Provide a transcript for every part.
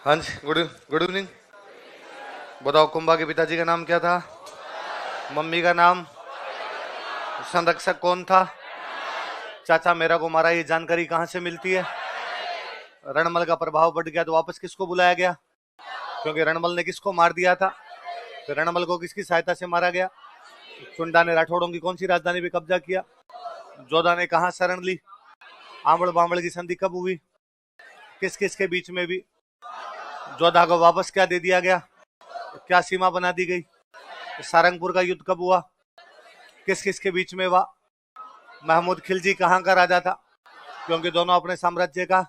हाँ जी, good evening. बताओ, कुंभा के पिताजी का नाम क्या था? मम्मी का नाम? संरक्षक कौन था? चाचा मेरा को मारा, ये जानकारी कहाँ से मिलती है? रणमल का प्रभाव बढ़ गया तो वापस किसको बुलाया गया? क्योंकि रणमल ने किसको मार दिया था? तो रणमल को किसकी सहायता से मारा गया? चुंडा ने राठौड़ों की कौन सी राजधानी पे कब्जा किया? जोधा ने कहाँ शरण ली? आंबड़ बांबड़ की संधि कब हुई? किस किस के बीच में भी? जोधा को वापस क्या दे दिया गया? क्या सीमा बना दी गई? सारंगपुर का युद्ध कब हुआ? किस किस के बीच में हुआ? महमूद खिलजी कहाँ का राजा था? क्योंकि दोनों अपने साम्राज्य का।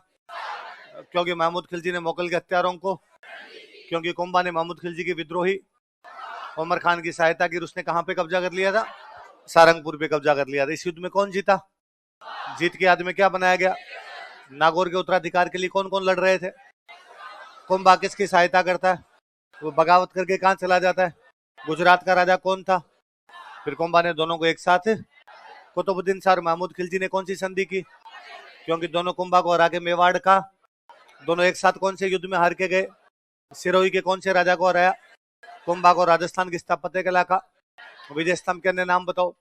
क्योंकि महमूद खिलजी ने मोगल के हत्यारों को। क्योंकि कुंभा ने महमूद खिलजी की विद्रोही उमर खान की सहायता की। उसने कहां पे कब्जा कर लिया था? सारंगपुर पे कब्जा कर लिया था। इस युद्ध में कौन जीता? जीत के याद में क्या बनाया गया? नागौर के उत्तराधिकार के लिए कौन कौन लड़ रहे थे? कुंभा किसकी सहायता करता है? वो बगावत करके कहां चला जाता है? गुजरात का राजा कौन था? फिर कुंभा ने दोनों को एक साथ। कुतुबुद्दीन शाह और महमूद खिलजी ने कौन सी संधि की? क्योंकि दोनों कुंभा को हरा के मेवाड़ का। दोनों एक साथ कौन से युद्ध में हार के गए? सिरोही के कौन से राजा को हराया? कुंभा को राजस्थान की स्थापत्य कला का विजय स्तंभ के अन्य नाम बताओ।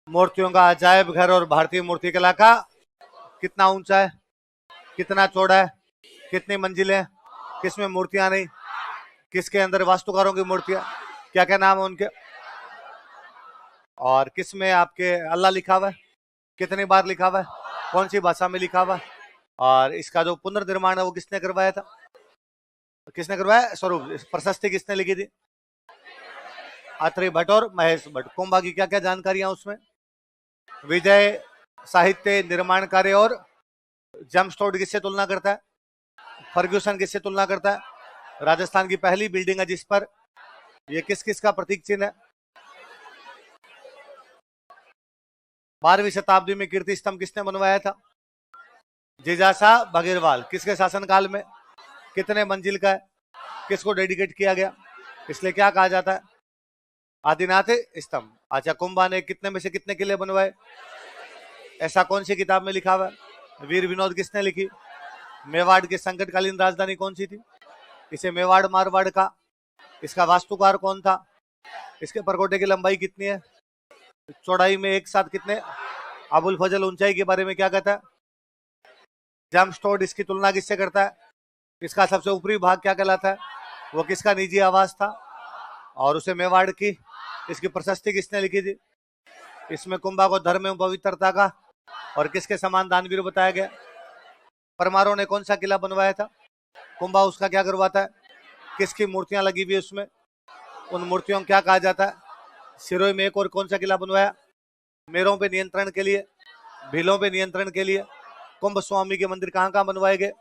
मूर्तियों का अजायब घर और भारतीय मूर्ति कला का कितना ऊंचा है, कितना चौड़ा है, कितनी मंजिलें, किसमें मूर्तियां नहीं, किसके अंदर वास्तुकारों की मूर्तियां, क्या क्या नाम है उनके, और किसमें आपके अल्लाह लिखा हुआ है, कितनी बार लिखा हुआ है, कौन सी भाषा में लिखा हुआ है, और इसका जो पुनर्निर्माण है वो किसने करवाया था? किसने करवाया? स्वरूप प्रशस्ति किसने लिखी थी? अत्रि भट्ट और महेश भट्ट। कुंभा की क्या क्या जानकारियां उसमें? विजय, साहित्य, निर्माण कार्य और जमस्टोड किससे तुलना करता है? फर्ग्यूसन किससे तुलना करता है? राजस्थान की पहली बिल्डिंग है जिस पर ये किस किस का प्रतीक चिन्ह है? 12वीं शताब्दी में कीर्ति स्तंभ किसने बनवाया था? जिजाशा बघेरवाल। किसके शासनकाल में? कितने मंजिल का है? किसको डेडिकेट किया गया? इसलिए क्या कहा जाता है? आदिनाथ स्तंभ। अच्छा, कुंभा ने कितने में से कितने किले बनवाए? ऐसा कौन सी किताब में लिखा हुआ है? वीर विनोद किसने लिखी? मेवाड़ की संकटकालीन राजधानी कौन सी थी? इसे मेवाड़ मारवाड़ का। इसका वास्तुकार कौन था? इसके परकोटे की लंबाई कितनी है? चौड़ाई में एक साथ कितने? अबुल फजल ऊंचाई के बारे में क्या कहता है? जमस्टोड इसकी तुलना किससे करता है? इसका सबसे ऊपरी भाग क्या कहलाता है? वो किसका निजी आवास था? और उसे मेवाड़ की इसकी प्रशस्ति किसने लिखी थी? इसमें कुंभा को धर्म एवं पवित्रता का और किसके समान दानवीर बताया गया? परमारों ने कौन सा किला बनवाया था? कुंभा उसका क्या करवाता है? किसकी मूर्तियां लगी हुई है उसमें? उन मूर्तियों को क्या कहा जाता है? सिरोही में एक और कौन सा किला बनवाया? मेरों पे नियंत्रण के लिए, भीलों पे नियंत्रण के लिए। कुंभ स्वामी के मंदिर कहाँ कहाँ बनवाए गए?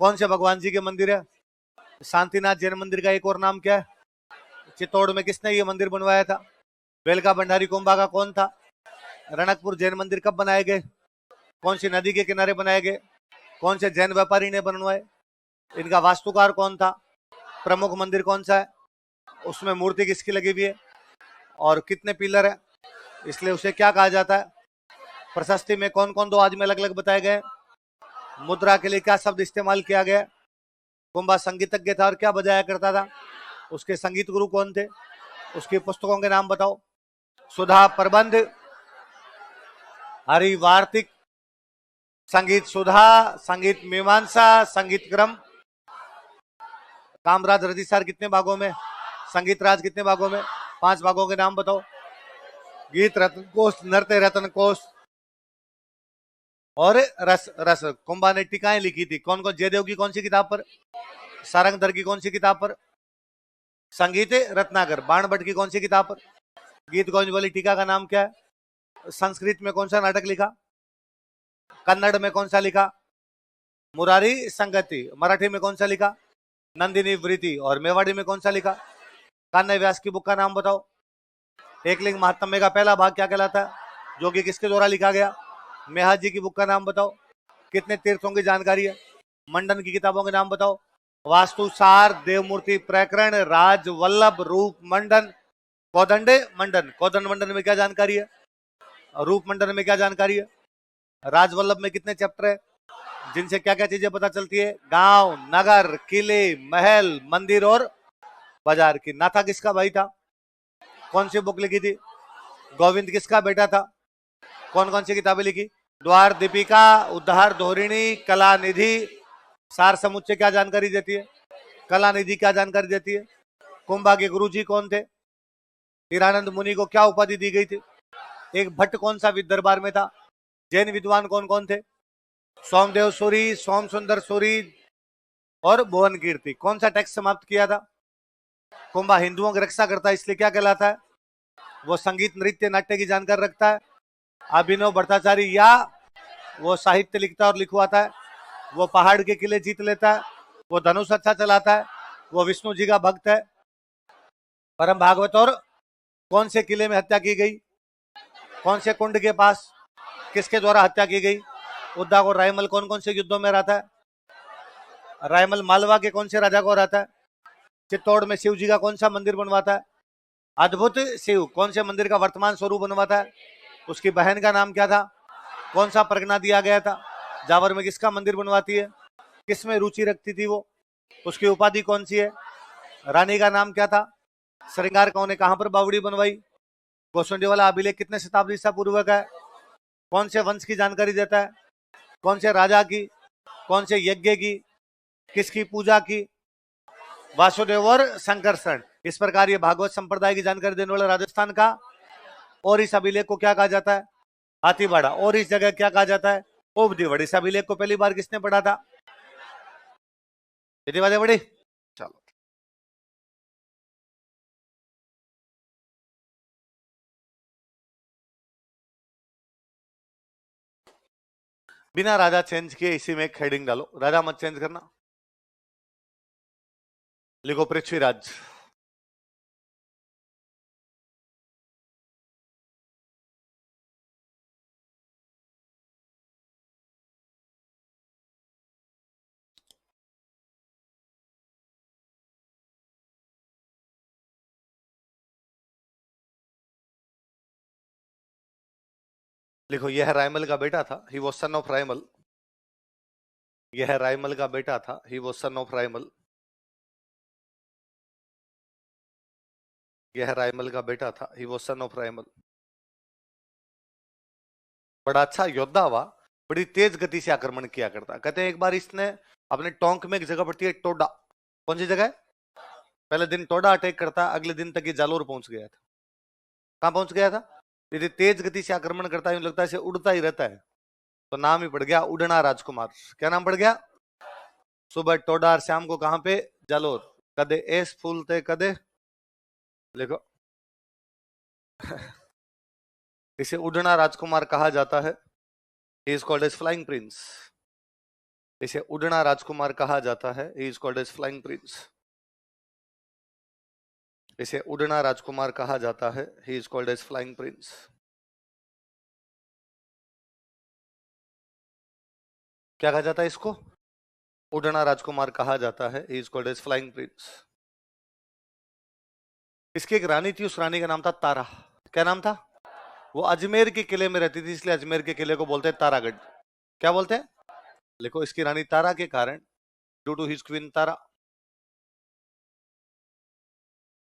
कौन से भगवान जी के मंदिर है? शांतिनाथ जैन मंदिर का एक और नाम क्या है? चित्तौड़ में किसने ये मंदिर बनवाया था? बेलका भंडारी कुंभा का कौन था? रणकपुर जैन मंदिर कब बनाए गए? कौन सी नदी के किनारे बनाए गए? कौन से जैन व्यापारी ने बनवाए? इनका वास्तुकार कौन था? प्रमुख मंदिर कौन सा है? उसमें मूर्ति किसकी लगी हुई है और कितने पिलर है? इसलिए उसे क्या कहा जाता है? प्रशस्ति में कौन कौन दो आदमी अलग अलग बताए गए? मुद्रा के लिए क्या शब्द इस्तेमाल किया गया? कुंभा संगीतज्ञ था और क्या बजाया करता था? उसके संगीत गुरु कौन थे? उसकी पुस्तकों के नाम बताओ। सुधा प्रबंध, हरिवार्तिक, संगीत सुधा, संगीत मीमांसा, संगीत क्रम। कामराज रजिसार कितने भागों में? संगीत राज कितने भागों में? 5 भागों के नाम बताओ। गीत रत्न कोश, नृत्य रत्न कोश और रस रस। कुंभा ने टीकाएं लिखी थी कौन कौन? जयदेव की कौन सी किताब पर? सारंगधर की कौन सी किताब पर? संगीत रत्नाकर। बाणभट्ट की कौन सी किताब पर? गीत गौंज वाली टीका का नाम क्या है? संस्कृत में कौन सा नाटक लिखा? कन्नड़ में कौन सा लिखा? मुरारी संगति। मराठी में कौन सा लिखा? नंदिनी वृत्ति। और मेवाड़ी में कौन सा लिखा? कान्य व्यास की बुक का नाम बताओ। एकलिंग महात्म्य का पहला भाग क्या कहलाता है, जो कि किसके द्वारा लिखा गया? मेहाज जी की बुक का नाम बताओ। कितने तीर्थों की जानकारी है? मंडन की किताबों के नाम बताओ। वास्तु सार, देवमूर्ति प्रकरण, राज वल्लभ, रूप मंडन, कोदंड मंडन। कोदंड मंडन में क्या जानकारी है? रूप मंडन में क्या जानकारी है? राजवल्लभ में कितने चैप्टर है, जिनसे क्या क्या चीजें पता चलती है, गांव, नगर, किले, महल, मंदिर और बाजार की। नाथा किसका भाई था, कौन सी बुक लिखी थी, गोविंद किसका बेटा था, कौन कौन सी किताबें लिखी, द्वार दीपिका, उद्धार धोरिणी, कला निधि। सार समुच्चय क्या जानकारी देती है, कला निधि क्या जानकारी देती है, कुंभा के गुरुजी कौन थे, हीरानंद मुनि को क्या उपाधि दी गई थी, एक भट्ट कौन सा दरबार में था, जैन विद्वान कौन कौन थे, सोमदेव सूरी, सोम सुंदर सूरी और भुवन कीर्ति। कौन सा टैक्स समाप्त किया था, कुंभा हिंदुओं की रक्षा करता है इसलिए क्या कहलाता है, वो संगीत नृत्य नाट्य की जानकारी रखता है। अभिनव भट्टाचारी या वो साहित्य लिखता और लिखवाता है, वो पहाड़ के किले जीत लेता है, वो धनुष अच्छा चलाता है, वो विष्णु जी का भक्त है। परम भागवत और कौन से किले में हत्या की गई, कौन से कुंड के पास, किसके द्वारा हत्या की गई, उद्दाग और रायमल कौन कौन से युद्धों में रहता है, रायमल मालवा के कौन से राजा को रहता है, चित्तौड़ में शिव जी का कौन सा मंदिर बनवाता है, अद्भुत शिव कौन से मंदिर का वर्तमान स्वरूप बनवाता है, उसकी बहन का नाम क्या था, कौन सा परगना दिया गया था, जावर में किसका मंदिर बनवाती है, किस में रुचि रखती थी वो, उसकी उपाधि कौन सी है, रानी का नाम क्या था, श्रृंगार कौन है, कहां पर बावड़ी बनवाई, गोसुंडी वाला अभिलेख कितने शताब्दी ईसा पूर्व का है, कौन से वंश की जानकारी देता है, कौन से राजा की, कौन से यज्ञ की, किसकी पूजा की, वासुदेव और संकर्षण। इस प्रकार ये भागवत संप्रदाय की जानकारी देने वाला राजस्थान का। और इस अभिलेख को क्या कहा जाता है, हाथीवाड़ा। और इस जगह क्या कहा जाता है, ओबदीवड़। इस अभिलेख को पहली बार किसने पढ़ा था, बड़ी। चलो बिना राजा चेंज किए इसी में एक हेडिंग डालो, राजा मत चेंज करना, लिखो पृथ्वीराज। लिखो यह रायमल का बेटा था, he was son of Raimal. यह रायमल का बेटा था, he was son of Raimal. यह रायमल का बेटा था, he was son of Raimal. बड़ा अच्छा योद्धा हुआ, बड़ी तेज गति से आक्रमण किया करता। कहते हैं एक बार इसने अपने टोंक में एक जगह पड़ती है टोडा, कौन सी जगह है, पहले दिन टोडा अटैक करता, अगले दिन तक ये जालोर पहुंच गया था। कहां पहुंच गया था, यदि तेज गति से आक्रमण करता है, लगता है इसे उड़ता ही रहता है, तो नाम ही पड़ गया उड़ना राजकुमार। क्या नाम पड़ गया, सुबह टोडा और शाम को कहां पे, जालोर। कदे एस फूलते कदे, देखो इसे उड़ना राजकुमार कहा जाता है, he is called as flying prince. इसे उड़ना राजकुमार कहा जाता है, he is called as flying prince. इसे उड़ना राजकुमार कहा जाता है, he is called as flying prince. क्या कहा जाता है इसको, उड़ना राजकुमार कहा जाता है, he is called as flying prince. इसकी एक रानी थी, उस रानी का नाम था तारा। क्या नाम था, वो अजमेर के किले में रहती थी, इसलिए अजमेर के किले को बोलते हैं तारागढ़। क्या बोलते हैं, लिखो इसकी रानी तारा के कारण, due to his queen Tara.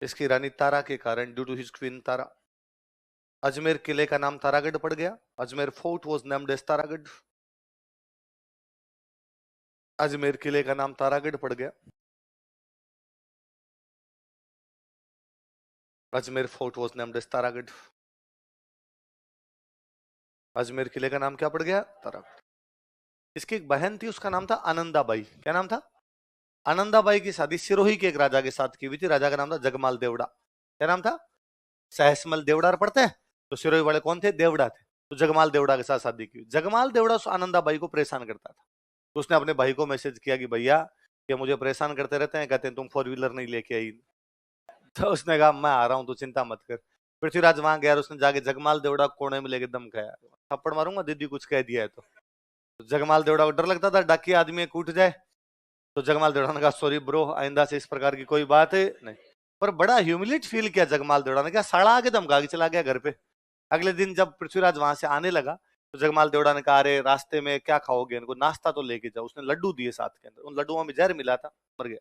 इसकी रानी तारा के कारण, due to his queen Tara, Ajmer किले का नाम तारागढ़ पड़ गया। Ajmer fort was named as Taragarh. Ajmer किले का नाम तारागढ़ पड़ गया। Ajmer fort was named as Taragarh. Ajmer किले का नाम क्या पड़ गया, तारागढ़। इसकी एक बहन थी, उसका नाम था आनंदाबाई। क्या नाम था, आनंदाबाई की शादी सिरोही के एक राजा के साथ की हुई थी, राजा का नाम था जगमाल देवड़ा। क्या नाम था, सहसमल देवड़ा पढ़ते हैं, तो सिरोही वाले कौन थे, देवड़ा थे। तो जगमाल देवड़ा के साथ शादी की। जगमाल देवड़ा उस आनंदाबाई को परेशान करता था, तो उसने अपने भाई को मैसेज किया कि भैया ये मुझे परेशान करते रहते हैं, कहते हैं तुम 4 व्हीलर नहीं लेके आई। तो उसने कहा मैं आ रहा हूँ, तू चिंता मत कर। पृथ्वीराज वहां गया, उसने जाके जगमाल देवड़ा कोने में लेके दम खाया, थप्पड़ मारूंगा दीदी कुछ कह दिया है तो। जगमाल देवड़ा को डर लगता था डाकिया आदमी कूट जाए, तो जगमाल देवड़ा ने कहा सॉरी ब्रो, आइंदा से इस प्रकार की कोई बात है नहीं। पर बड़ा ह्यूमिलेट फील किया जगमाल देवड़ा ने, क्या साड़ा आके धमका के चला गया घर पे। अगले दिन जब पृथ्वीराज वहां से आने लगा, तो जगमाल देवड़ा ने कहा, अरे रास्ते में क्या खाओगे, इनको नाश्ता तो लेके जाओ। उसने लड्डू दिए साथ के अंदर, उन लड्डुओं में जहर मिला था, मर गया।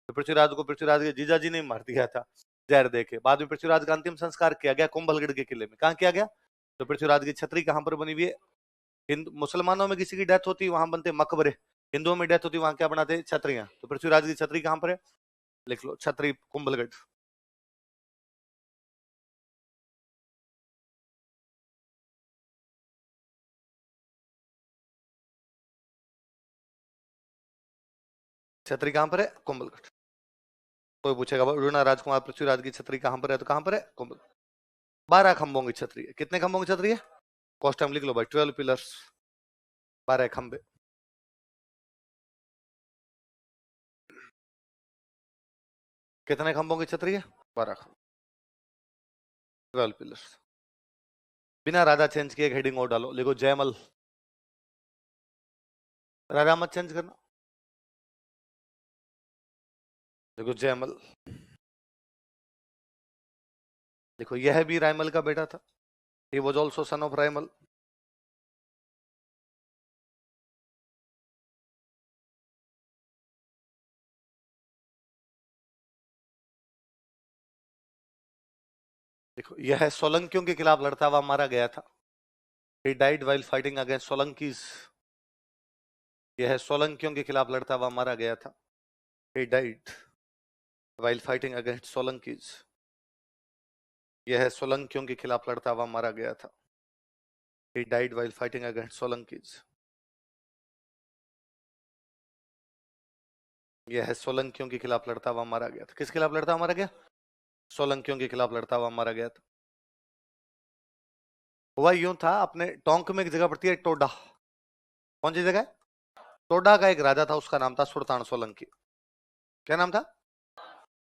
तो पृथ्वीराज को पृथ्वीराज के जीजा जी ने मार दिया था जहर देके। बाद में पृथ्वीराज का अंतिम संस्कार किया गया कुंभलगढ़ के किले में। कहाँ किया गया? तो पृथ्वीराज की छतरी कहाँ पर बनी हुई है? हिंदू मुसलमानों में किसी की डेथ होती वहां बनते मकबरे, हिंदुओं में डेथ होती वहां क्या बनाते? छतरियां। तो पृथ्वीराज की छतरी कहां पर है? लिख लो, छतरी कुंभलगढ़। छतरी कहां पर है? कुंभलगढ़। कोई पूछेगा रुना राजकुमार पृथ्वीराज की छतरी कहां पर है, तो कहां पर है? कुंभलगढ़। 12 खंभों की छतरी है। कितने खंभों की छतरी है? कॉस्ट टाइम लिख लो भाई, 12 पिलर्स, 12 खंभे। कितने खंभों की छतरी है? 12 खंभे, 12 पिलर्स। बिना राधा चेंज किए हेडिंग और डालो, लिखो जयमल। राधा मत चेंज करना, देखो जयमल। देखो यह भी रायमल का बेटा था, he was also son of Raimal. देखो यह सोलंकियों के खिलाफ लड़ता हुआ मारा गया था। He died while fighting against Solankis. यह सोलंकियों के खिलाफ लड़ता हुआ मारा गया था। He died while fighting against Solankis. यह सोलंकियों के खिलाफ लड़ता हुआ मारा गया था। He died while fighting against Solankis. यह सोलंकियों के खिलाफ लड़ता हुआ मारा गया था। किस खिलाफ लड़ता हुआ मारा गया? सोलंकियों के खिलाफ लड़ता हुआ मारा गया था। हुआ यूं था, अपने टोंक में एक जगह पड़ती है टोडा। कौन सी जगह? टोडा का एक राजा था, उसका नाम था सुल्तान सोलंकी। क्या नाम था?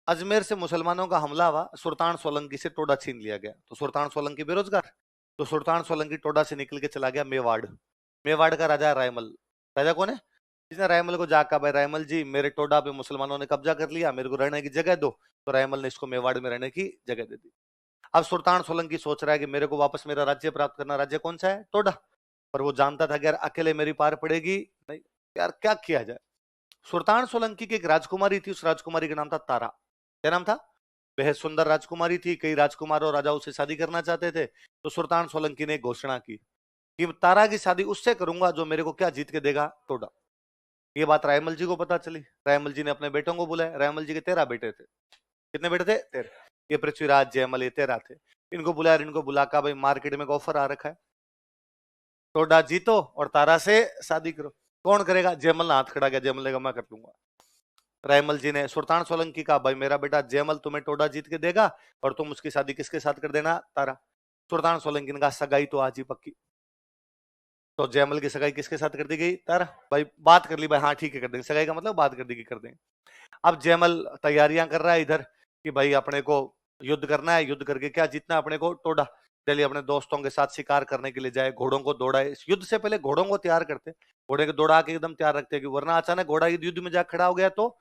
अजमेर से मुसलमानों का हमला हुआ, सुल्तान सोलंकी से टोडा छीन लिया गया। तो सुल्तान सोलंकी बेरोजगार, तो सुल्तान सोलंकी टोडा से निकल के चला गया मेवाड़। मेवाड़ का राजा रायमल। राजा कौन है? जिसने रायमल को जाकर, भाई रायमल जी मेरे टोडा पे मुसलमानों ने कब्जा कर लिया, मेरे को रहने की जगह दो। तो रायमल ने इसको मेवाड़ में रहने की जगह दे दी। अब सुल्तान सोलंकी सोच रहा है कि मेरे को वापस मेरा राज्य प्राप्त करना। राज्य कौन सा है? टोडा। पर वो जानता था कि यार अकेले मेरी पार पड़ेगी नहीं, यार क्या किया जाए। सुल्तान सोलंकी की एक राजकुमारी थी, उस राजकुमारी का नाम था तारा। क्या नाम था? बेहद सुंदर राजकुमारी थी, कई राजकुमार और राजाओं से शादी करना चाहते थे। तो सुल्तान सोलंकी ने घोषणा की कि तारा की शादी उससे करूंगा जो मेरे को क्या जीत के देगा? टोडा। ये बात रायमल जी को पता चली। रायमल जी ने अपने बेटों को बुलाया। रायमल जी के 13 बेटे थे। कितने बेटे थे? 13। ये पृथ्वीराज, जयमल, ये 13 थे। इनको बुलाया, इनको बुलाकर भाई मार्केट में ऑफर आ रखा है, टोडा जीतो और तारा से शादी करो। कौन करेगा? जयमल ने हाथ खड़ा किया। जयमल ने कहा मैं कर लूंगा। रायमल जी ने सुल्तान सोलंकी का, भाई मेरा बेटा जयमल तुम्हें टोडा जीत के देगा और तुम उसकी शादी किसके साथ कर देना? तारा। सुल्तान सोलंकी ने कहा सगाई तो आज ही पक्की। तो जयमल की सगाई किसके साथ कर दी गई? तारा। भाई बात कर ली, भाई हाँ ठीक है कर देंगे, सगाई का मतलब बात कर दी कि कर देंगे। अब जयमल तैयारियां कर रहा है इधर कि भाई अपने को युद्ध करना है, युद्ध करके क्या जीतना है अपने को? टोडा। दिल्ली अपने दोस्तों के साथ शिकार करने के लिए जाए, घोड़ों को दौड़ाए। युद्ध से पहले घोड़ों को तैयार करते, घोड़े को दौड़ा के एकदम तैयार रखते कि वरना अचानक घोड़ा युद्ध में जाकर खड़ा हो गया तो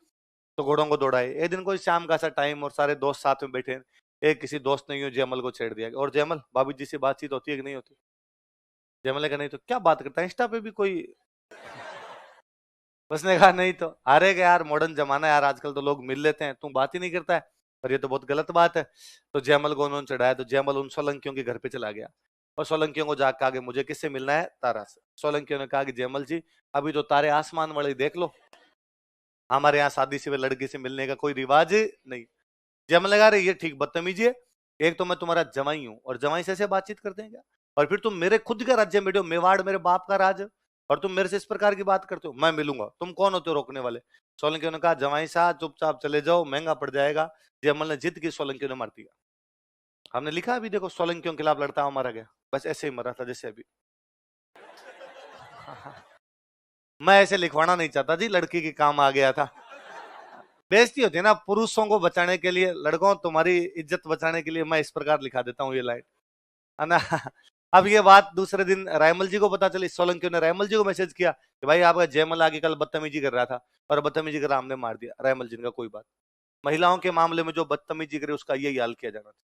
घोड़ों को दौड़ाए। एक दिन कोई शाम का सा टाइम और सारे दोस्त साथ में बैठे, एक किसी दोस्त ने यूं जयमल को छेड़ दिया, और जयमल भाभी जी से बातचीत होती है कि नहीं होती? जयमल ने कहा नहीं। तो क्या बात करता है, इंस्टा पे भी कोई? उसने कहा नहीं तो। अरे कि यार मॉडर्न जमाना है यार, आजकल तो लोग मिल लेते हैं, तू बात ही नहीं करता है, पर ये तो बहुत गलत बात है। तो जयमल को उन्होंने चढ़ाया। तो जयमल उन सोलंकियों के घर पे चला गया और सोलंकियों को जाकर कहा कि मुझे किससे मिलना है? तारा से। सोलंकियों ने कहा कि जयमल जी अभी तो तारे आसमान वाले देख लो, हमारे यहाँ शादी से लड़की से मिलने का कोई रिवाज नहीं। जयमल लगा रहे ये ठीक बदतमीजी है, एक तो मैं तुम्हारा जवाई हूं और जवाई से ऐसे बातचीत करते हैं क्या? और फिर तुम मेरे खुद का राज्य में बैठे हो, मेवाड़ मेरे बाप का राज है, और तुम मेरे से इस प्रकार की बात करते हो? मैं मिलूंगा, तुम कौन होते हो रोकने वाले? सोलंकी ने कहा जवाई साहब चुपचाप चले जाओ, महंगा पड़ जाएगा। जयमल ने जिद की, सोलंकी ने मार दिया। हमने लिखा अभी देखो, सोलंकियों के खिलाफ लड़ता हुआ मारा गया, बस ऐसे ही मरा था जैसे अभी। मैं ऐसे लिखवाना नहीं चाहता जी, लड़की के काम आ गया था। बेइज्जती होती है ना पुरुषों को बचाने के लिए, लड़कों तुम्हारी इज्जत बचाने के लिए मैं इस प्रकार लिखा देता हूँ ये लाइन, है ना। अब ये बात दूसरे दिन रायमल जी को पता चली। सोलंकी ने रायमल जी को मैसेज किया कि भाई आपका जयमल आगे कल बदतमीजी कर रहा था और बदतमीजी कर रहा, हमने मार दिया। रायमल जी ने कहा कोई बात, महिलाओं के मामले में जो बदतमीजी करे उसका यही हाल किया जाना था।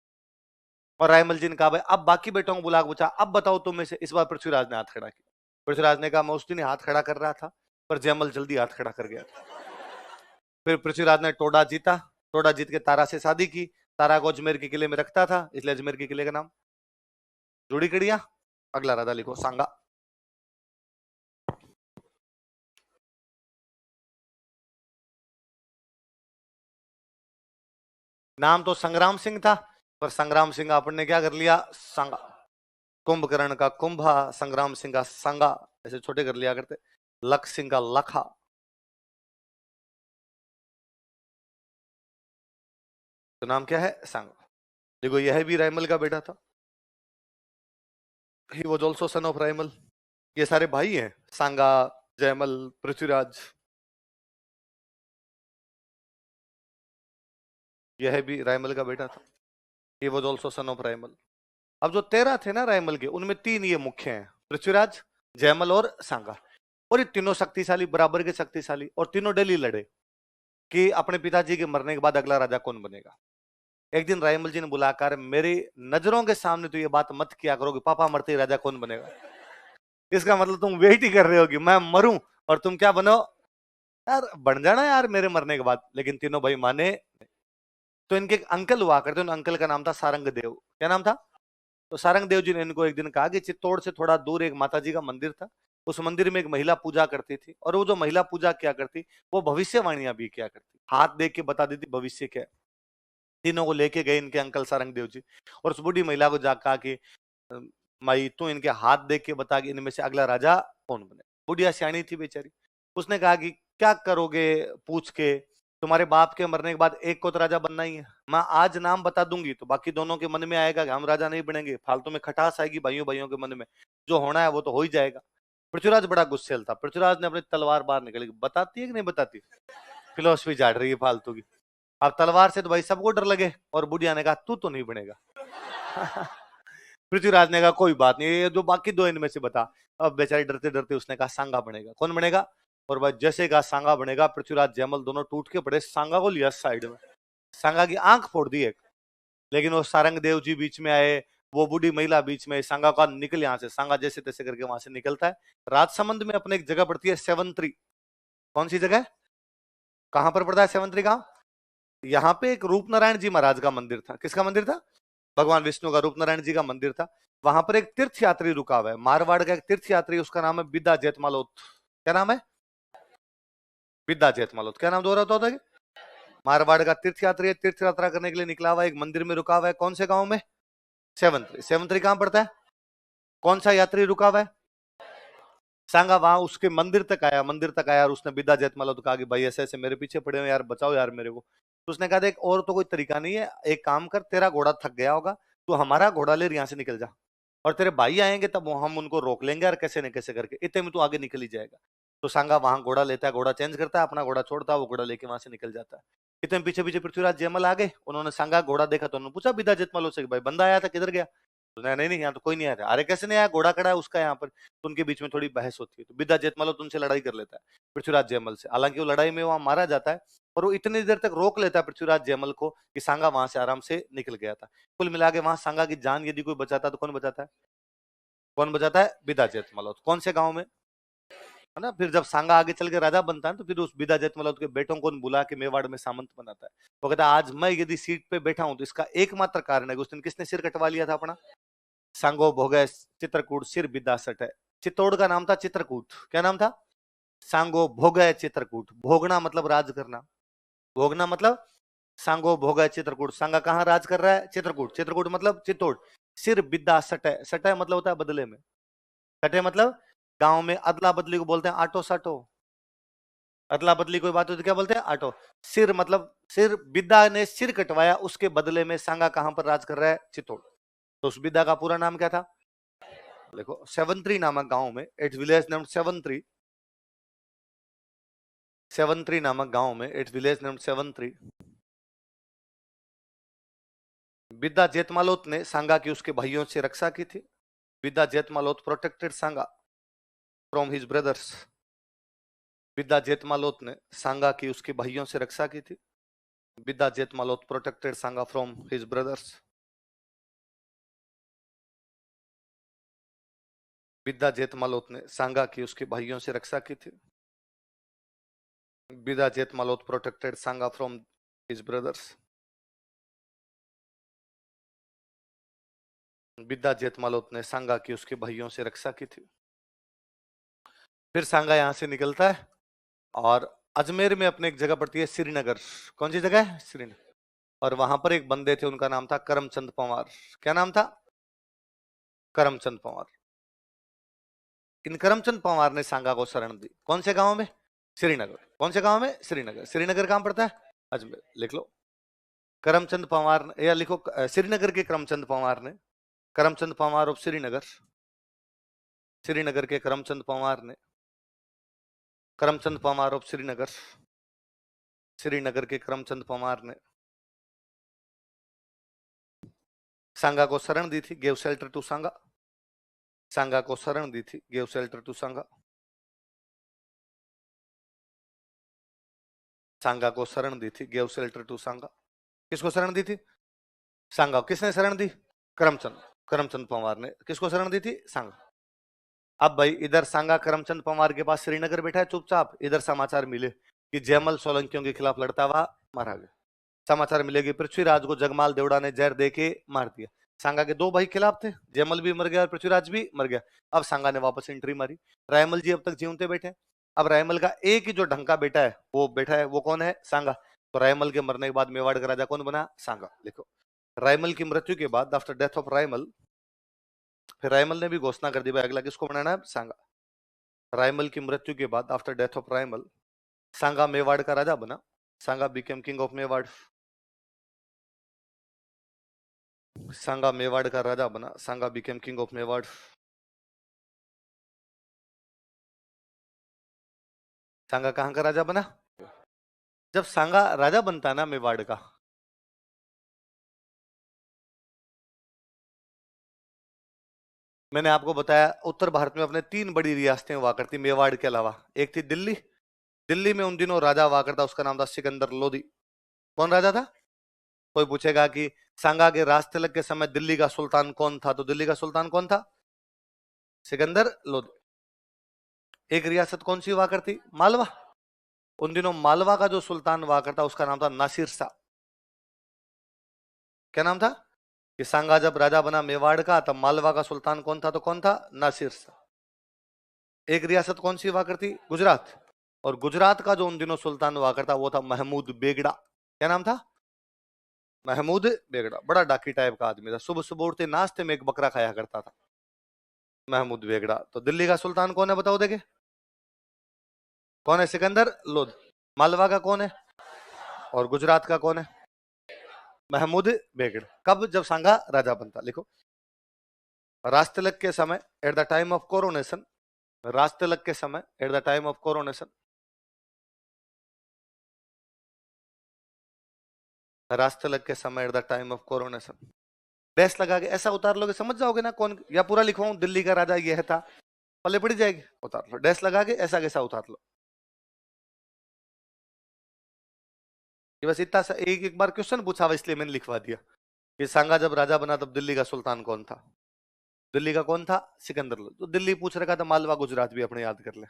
और रायमल जी ने कहा भाई अब बाकी बेटों को बुला के पूछा, अब बताओ तुम में से। इस बार पृथ्वीराज ने हाथ खड़ा किया। पृथ्वीराज ने कहा मैं उस दिन हाथ खड़ा कर रहा था, पर जयमल जल्दी हाथ खड़ा कर गया था। फिर पृथ्वीराज ने टोडा जीता, टोडा जीत के तारा से शादी की। तारा को अजमेर के किले में रखता था, इसलिए अजमेर के किले का नाम जोड़ी कड़िया। अगला राजा लिखो सांगा। नाम तो संग्राम सिंह था, पर संग्राम सिंह आपने क्या कर लिया, सांगा। कुंभकर्ण का कुंभा, संग्राम सिंह का सांगा, ऐसे छोटे कर लिया करते। लख सिंह का लखा। तो नाम क्या है, सांगा। देखो यह भी रायमल का बेटा था। He was also son of Raimal. ये सारे भाई हैं, सांगा, जयमल, पृथ्वीराज। यह भी रायमल का बेटा था। He was also son of Raimal. अब जो 13 थे ना रायमल के, उनमें 3 ये मुख्य हैं, पृथ्वीराज, जयमल और सांगा। और ये तीनों शक्तिशाली, बराबर के शक्तिशाली, और तीनों डेली लड़े कि अपने पिताजी के मरने के बाद अगला राजा कौन बनेगा। एक दिन रायमल जी ने बुलाकर, मेरी नजरों के सामने तो ये बात मत किया करो कि पापा मरते ही राजा कौन बनेगा। इसका मतलब तुम वेट ही कर रहे हो कि मैं मरूं और तुम क्या बनो, यार बन जाना यार मेरे मरने के बाद। लेकिन तीनों भाई माने। तो इनके एक अंकल हुआ करते, उन अंकल का नाम था सारंग देव। क्या नाम था। तो सारंग देव जी ने इनको एक दिन कहा कि चित्तौड़ से थोड़ा दूर एक माता जी का मंदिर था, उस मंदिर में एक महिला पूजा करती थी, और वो जो महिला पूजा क्या करती, वो भविष्यवाणियां भी क्या करती, हाथ देख के बता देती भविष्य क्या है। तीनों को लेके गए इनके अंकल सारंग देव जी, और उस बूढ़ी महिला को जा कहा कि माई तू इनके हाथ देख के बता कि इनमें से अगला राजा कौन बने। बुढ़िया सियाणी थी बेचारी। उसने कहा कि क्या करोगे पूछ के, तुम्हारे बाप के मरने के बाद एक को तो राजा बनना ही है। मैं आज नाम बता दूंगी तो बाकी दोनों के मन में आएगा कि हम राजा नहीं बनेंगे, फालतू में खटास आएगी भाइयों भाइयों के मन में। जो होना है वो तो हो ही जाएगा। पृथ्वीराज बड़ा गुस्सेल था। पृथ्वीराज ने अपनी तलवार बाहर निकली, बताती है कि नहीं बताती, फिलोसफी झाड़ रही है फालतू की। अब तलवार से तो भाई सबको डर लगे, और बुढ़िया ने कहा तू तो नहीं बनेगा। पृथ्वीराज ने कहा कोई बात नहीं, ये जो बाकी दो इनमें से बता। अब बेचारी डरते डरते उसने कहा सांगा बनेगा। कौन बनेगा। और भाई जैसे कहा सांगा बनेगा, पृथ्वीराज जयमल दोनों टूट के पड़े, सांगा को लिया साइड में, सांगा की आंख फोड़ दी एक। लेकिन वो सारंग देव जी बीच में आए, वो बूढ़ी महिला बीच में, सांगा का निकल यहां से। सांगा जैसे तैसे करके वहां से निकलता है। राजसमंद में अपने एक जगह पड़ती है सेवंत्री। कौन सी जगह, कहां पर पड़ता है सेवंत्री गांव। यहाँ पे एक रूप नारायण जी महाराज का मंदिर था। किसका मंदिर था, भगवान विष्णु का रूप नारायण जी का मंदिर था। वहां पर एक तीर्थ यात्री रुका हुआ है, मारवाड़ का एक तीर्थ यात्री, उसका नाम है बिद्दा जेतमालोत। क्या नाम है, बिद्दा जेतमालोत। क्या नाम दोहराता होता है, मारवाड़ का तीर्थ यात्री है। तीर्थ यात्रा करने के लिए निकला हुआ है, एक मंदिर में रुका हुआ है। कौन से गांव में, सेवंत्री। सेवंत्री कहां पड़ता है, कौन सा यात्री रुका हुआ है, सांगा। वहां उसके मंदिर तक आया, मंदिर तक आया, और उसने बिद्दा जेतमालोत कहा कि भाई ऐसे ऐसे मेरे पीछे पड़े हो यार, बचाओ यार मेरे को। तो उसने कहा देख और तो कोई तरीका नहीं है, एक काम कर, तेरा घोड़ा थक गया होगा, तू हमारा घोड़ा ले यहाँ से निकल जा, और तेरे भाई आएंगे तब हम उनको रोक लेंगे, और कैसे न कैसे करके इतने में तू आगे निकल ही जाएगा। तो सांगा वहां घोड़ा लेता है, घोड़ा चेंज करता है, अपना घोड़ा छोड़ता है, वो घोड़ा लेके वहां से निकल जाता है। इतने में पीछे पीछे पृथ्वीराज जयमल आ गए। उन्होंने सांगा घोड़ा देखा तो उन्होंने पूछा बिदा जेतमल से, भाई बंदा आया था किधर गया। तो नहीं नहीं यहाँ तो कोई नहीं आया था। अरे कैसे नहीं आया, घोड़ा खड़ा है उसका यहाँ पर। तो उनके बीच में थोड़ी बहस होती है, तो बिदा जेतमल तो उनसे लड़ाई कर लेता है पृथ्वीराज जयमल से। हालांकि वो लड़ाई में वहां मारा जाता है, और वो इतनी देर तक रोक लेता है पृथ्वीराज जयमल को कि सांगा वहां से आराम से निकल गया था। कुल मिला के वहां सांगा की जान यदि कोई बचाता तो कौन बचाता है, कौन बचाता है, बिदा जेतमल। कौन से गांव में, है ना। फिर जब सांगा आगे चल के राजा बनता है तो फिर उस बिदा जेतमल के बेटों को बुला के मेवाड़ में सामंत बनाता है। वो कहता है आज मैं यदि सीट पे बैठा हूं तो इसका एकमात्र कारण है, उस दिन किसने सिर कटवा लिया था अपना, सांगो भोगे चित्रकूट सिर बिदा सट है। चित्तौड़ का नाम था चित्रकूट। क्या नाम था, सांगो भोगे चित्रकूट। भोगना मतलब राज करना, भोगना मतलब सांगो भोगे चित्रकूट। सांगा कहाँ राज कर रहा है, चित्रकूट। चित्रकूट मतलब चित्तौड़। सिर बिद्दा सटे, सटे मतलब होता है बदले में, सटे मतलब गांव में अदला बदली को बोलते हैं आटो साटो। अदला बदली कोई बात होती है क्या बोलते हैं, आटो। सिर मतलब सिर, बिद्दा ने सिर कटवाया, उसके बदले में सांगा कहां पर राज कर रहा है, चित्तौड़। तो उस बिद्दा का पूरा नाम क्या था, देखो सेवंत्री नामक गांव में, it's village name Sevantri. Sevantri नामक गांव में, it's village name Sevantri. Bidda Jetmalot ने सांगा की उसके भाइयों से रक्षा की थी। Bidda Jetmalot protected Sanga from his brothers. Bidda Jetmalot ने सांगा की उसके भाइयों से रक्षा की थी। Bidda Jetmalot protected Sanga from his brothers. Vidyajet Malot ने सांगा की उसके भाइयों से रक्षा की थी। Vidyajet Malot protected Sanga from his brothers. Vidyajet Malot ने सांगा की उसके भाइयों से रक्षा की थी। फिर सांगा यहां से निकलता है और अजमेर में अपने एक जगह पड़ती है श्रीनगर। कौन सी जगह है? श्रीनगर। और वहां पर एक बंदे थे, उनका नाम था करमचंद पंवार। क्या नाम था? करमचंद पंवार। इन करमचंद पंवार ने सांगा को शरण दी। कौन से गांव में? श्रीनगर। कौन से गांव में? श्रीनगर। श्रीनगर कहां पड़ता है? अजमेर। लिख लो करमचंद पंवार या लिखो श्रीनगर के करमचंद पंवार ने, करमचंद पंवार ऑफ श्रीनगर, श्रीनगर के करमचंद पंवार ने, करमचंद पंवार ऑफ श्रीनगर, श्रीनगर के करमचंद पंवार ने सांगा को शरण दी थी। गेव शेल्टर टू सांगा। सांगा को शरण दी थी, गेव शेल्टर टू सांगा। सांगा को शरण दी थी, गेव शेल्टर टू सांगा। किसको शरण दी थी? सांगा। किसने शरण दी? करमचंद। करमचंद पंवार ने किसको शरण दी थी? सांगा। अब भाई इधर सांगा करमचंद पंवार के पास श्रीनगर बैठा है चुपचाप। इधर समाचार मिले कि जयमल सोलंकियों के खिलाफ लड़ता हुआ मारा गया। समाचार मिले कि पृथ्वीराज को जगमाल देवड़ा ने जहर दे के मार दिया। सांगा के दो भाई खिलाफ थे, जयमल भी मर गया और पृथ्वीराज भी मर गया। अब सांगा ने वापस एंट्री मारी। रायमल जी अब तक जीवते बैठे। अब रायमल का एक ही जो ढंका बेटा है वो बैठा है, वो कौन है? सांगा। तो रायमल के मरने के बाद मेवाड़ का राजा कौन बना? सांगा। लिखो रायमल की मृत्यु के बाद, आफ्टर डेथ ऑफ रायमल, फिर रायमल ने भी घोषणा कर दी भाई अगला किसको बनाना है? सांगा। रायमल की मृत्यु के बाद, आफ्टर डेथ ऑफ रायमल, सांगा मेवाड़ का राजा बना। सांगा बिकेम किंग ऑफ मेवाड़। सांगा मेवाड़ का राजा बना। सांगा बिकेम किंग ऑफ मेवाड़। सांगा कहां का राजा बना? जब सांगा राजा बनता है ना मेवाड़ का, मैंने आपको बताया उत्तर भारत में अपने तीन बड़ी रियासतें हुआ करती मेवाड़ के अलावा। एक थी दिल्ली। दिल्ली में उन दिनों राजा हुआ करता, उसका नाम था सिकंदर लोधी। कौन राजा था? कोई पूछेगा कि सांगा के राज तिलक के समय दिल्ली का सुल्तान कौन था, तो दिल्ली का सुल्तान कौन था? सिकंदर लोधी। एक रियासत कौन सी हुआ करती? मालवा। उन दिनों मालवा का जो सुल्तान हुआ करता उसका नाम था नासिर शाह। क्या नाम था? कि सांगा जब राजा बना मेवाड़ का तब मालवा का सुल्तान कौन था? तो कौन था? नासिर शाह। एक रियासत कौन सी हुआ करती? गुजरात। और गुजरात का जो उन दिनों सुल्तान हुआ करता वो था महमूद बेगड़ा। क्या नाम था? महमूद बेगड़ा। बड़ा डाकी टाइप का आदमी था, सुबह सुबह उठते नाश्ते में एक बकरा खाया करता था। महमूद बेगड़ा। तो दिल्ली का सुल्तान कौन है बताओ देखे? कौन है? सिकंदर लोधी। मालवा का कौन है? और गुजरात का कौन है? महमूद बेगड़ा। कब? जब सांगा राजा बनता। लिखो राजतिलक के समय, at the time of coronation, राजतिलक के समय, at the time of coronation, राजतिलक के समय, at the time of coronation. Dash लगा के ऐसा उतार लोगे समझ जाओगे ना कौन, या पूरा लिखवाऊं दिल्ली का राजा यह था, पल्ले पड़ी जाएगी। उतार लो डैश लगा के, ऐसा कैसा उतार लो। ये बस इतना सा एक एक बार क्वेश्चन पूछा हुआ इसलिए मैंने लिखवा दिया कि सांगा जब राजा बना तब दिल्ली का सुल्तान कौन था? दिल्ली का कौन था? सिकंदर लोधी। तो दिल्ली पूछ रखा था, मालवा गुजरात भी अपने याद कर ले।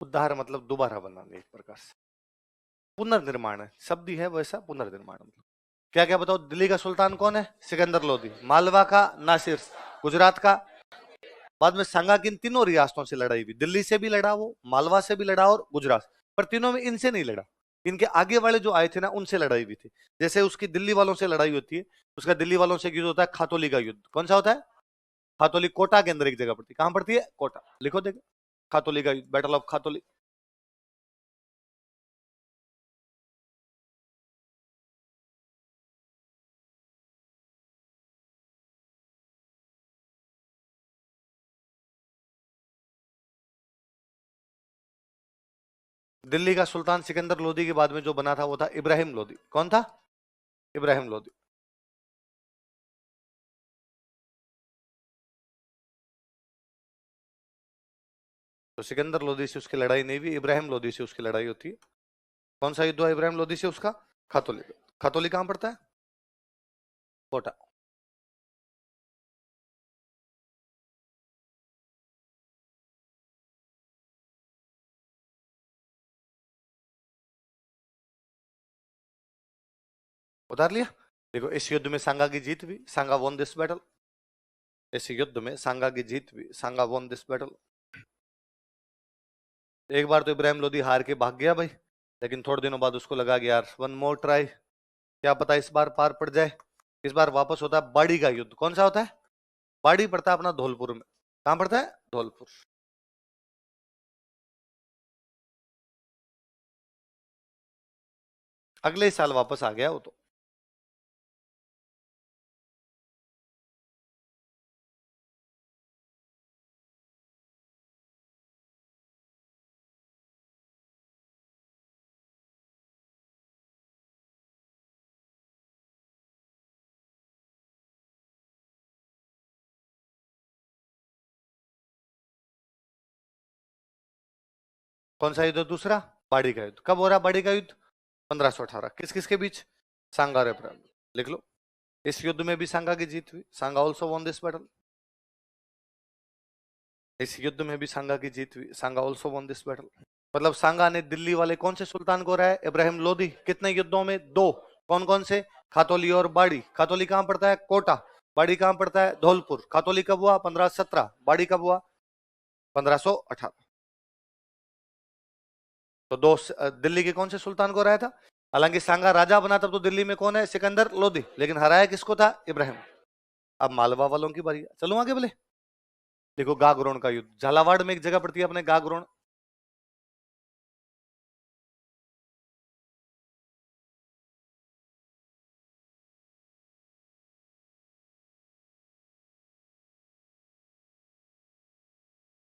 उद्धार मतलब दोबारा बनाने, एक प्रकार से पुनर्निर्माण है, शब्द ही है वैसा पुनर्निर्माण। मतलब क्या क्या बताओ? दिल्ली का सुल्तान कौन है? सिकंदर लोधी। मालवा का नासिर। गुजरात का। बाद में सांगा की इन तीनों रियासतों से लड़ाई हुई। दिल्ली से भी लड़ा वो, मालवा से भी लड़ा और गुजरात, पर तीनों में इनसे नहीं लड़ा। इनके आगे वाले जो आए थे ना उनसे लड़ाई भी थी। जैसे उसकी दिल्ली वालों से लड़ाई होती है, उसका दिल्ली वालों से युद्ध होता है खातोली का युद्ध। कौन सा होता है? खातोली कोटा के अंदर एक जगह पड़ती है। कहां पड़ती है? कोटा। लिखो देखो, खातोली का युद्ध, बैटल ऑफ खातोली। दिल्ली का सुल्तान सिकंदर लोदी के बाद में जो बना था वो था इब्राहिम लोदी। कौन था? इब्राहिम लोदी। तो सिकंदर लोदी से उसकी लड़ाई नहीं हुई, इब्राहिम लोदी से उसकी लड़ाई होती है। कौन सा युद्ध हुआ इब्राहिम लोदी से उसका? खातोली। खातोली कहां पड़ता है? कोटा। उतार लिया। देखो इस युद्ध में सांगा की जीत हुई, सांगा वॉन दिस बैटल। इस युद्ध में सांगा की जीत हुई, सांगा वॉन दिस बैटल। एक बार तो इब्राहिम लोदी हार के भाग गया भाई, लेकिन थोड़े दिनों बाद उसको लगा कि यार वन मोर ट्राई, क्या पता इस बार पार पड़ जाए। इस बार वापस होता है बाड़ी का युद्ध। कौन सा होता है? बाड़ी पड़ता है अपना धौलपुर में। कहां पड़ता है? धौलपुर। अगले ही साल वापस आ गया वो तो। कौन सा युद्ध? दूसरा बाड़ी का युद्ध। कब हो रहा बाड़ी का युद्ध? 1518। किस किस के बीच? सांगा और इब्राहिम। लिख लो। इस युद्ध में भी सांगा की जीत हुई, सांगा ऑल्सो वॉन दिस बैटल। इस युद्ध में भी सांगा की जीत हुई, सांगा ऑल्सो वॉन दिस बैटल। मतलब सांगा ने दिल्ली वाले कौन से सुल्तान को हराया? इब्राहिम लोदी। कितने युद्धों में? दो। कौन कौन से? खातोली और बाड़ी। खातोली कहां पड़ता है? कोटा। बाड़ी कहां पड़ता है? धौलपुर। खातोली कब हुआ? 1517। बाड़ी कब हुआ? 1518। तो दो दिल्ली के कौन से सुल्तान को हराया था? हालांकि सांगा राजा बना तब तो दिल्ली में कौन है? सिकंदर लोदी। लेकिन हराया किसको था? इब्राहिम। अब मालवा वालों की बारी है। चलो आगे बोले। देखो गागरोन का युद्ध, झालावाड़ में एक जगह पड़ती है अपने गागरोन।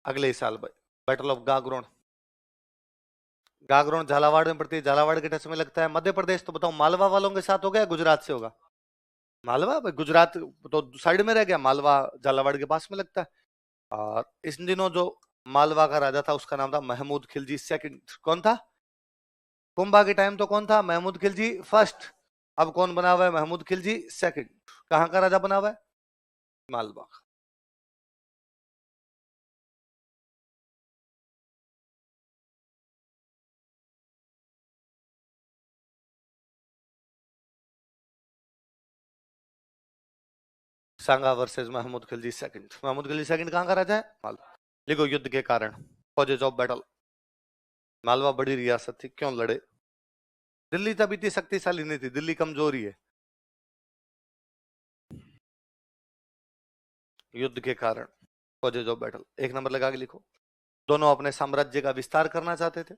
अगले ही साल बैटल ऑफ गागरोन। गागरोन झालावाड़ में पड़ती है, झालावाड़ के टच में लगता है मध्य प्रदेश। तो बताओ मालवा वालों के साथ हो गया, गुजरात से होगा? मालवा भाई, गुजरात तो साइड में रह गया, मालवा झालावाड़ के पास में लगता है। और इस दिनों जो मालवा का राजा था उसका नाम था महमूद खिलजी सेकंड। कौन था? कुंभा के टाइम तो कौन था? महमूद खिलजी फर्स्ट। अब कौन बना हुआ है? महमूद खिलजी सेकंड। कहां का राजा बना हुआ है? Malwa. Sanga versus Mahmud Khilji second. Mahmud Khilji second कहां का राजा है? मालवा। लिखो युद्ध के कारण, कॉजेज ऑफ बैटल। मालवा बड़ी रियासत थी, क्यों लड़े? दिल्ली तब इतनी शक्तिशाली नहीं थी, दिल्ली कमजोरी है। युद्ध के कारण, कॉजेज ऑफ बैटल। एक नंबर लगा के लिखो। दोनों अपने साम्राज्य का विस्तार करना चाहते थे।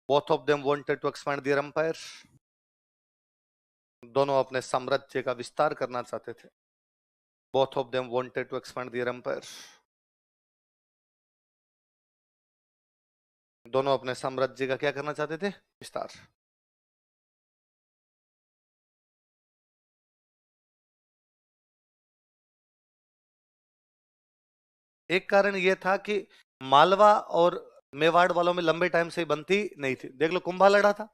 Both of them wanted to expand their empire. दोनों अपने साम्राज्य का विस्तार करना चाहते थे। Both of them wanted to expand their empire. दोनों अपने साम्राज्य का क्या करना चाहते थे? विस्तार। एक कारण यह था कि मालवा और मेवाड़ वालों में लंबे टाइम से बनती नहीं थी। देख लो कुंभा लड़ा था,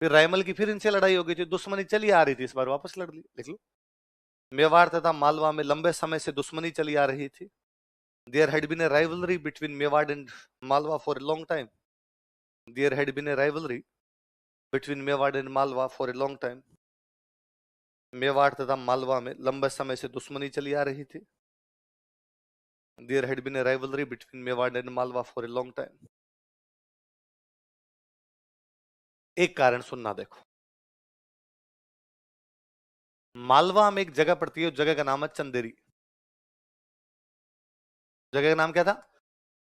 फिर रायमल की फिर इनसे लड़ाई हो गई थी, दुश्मनी चली आ रही थी, इस बार वापस लड़ ली। देख लो, मेवाड़ तथा मालवा में लंबे समय से दुश्मनी चली आ रही थी। There had been a rivalry between Mewar and Malwa for a long time. There had been a rivalry between Mewar and Malwa for a long time. Mewar तथा मालवा में लंबे समय से दुश्मनी चली आ रही थी। There had been a rivalry between Mewad and Malwa for a long time. एक कारण सुनना, देखो मालवा में एक जगह पड़ती है, उस जगह का नाम है चंदेरी। जगह का नाम क्या था?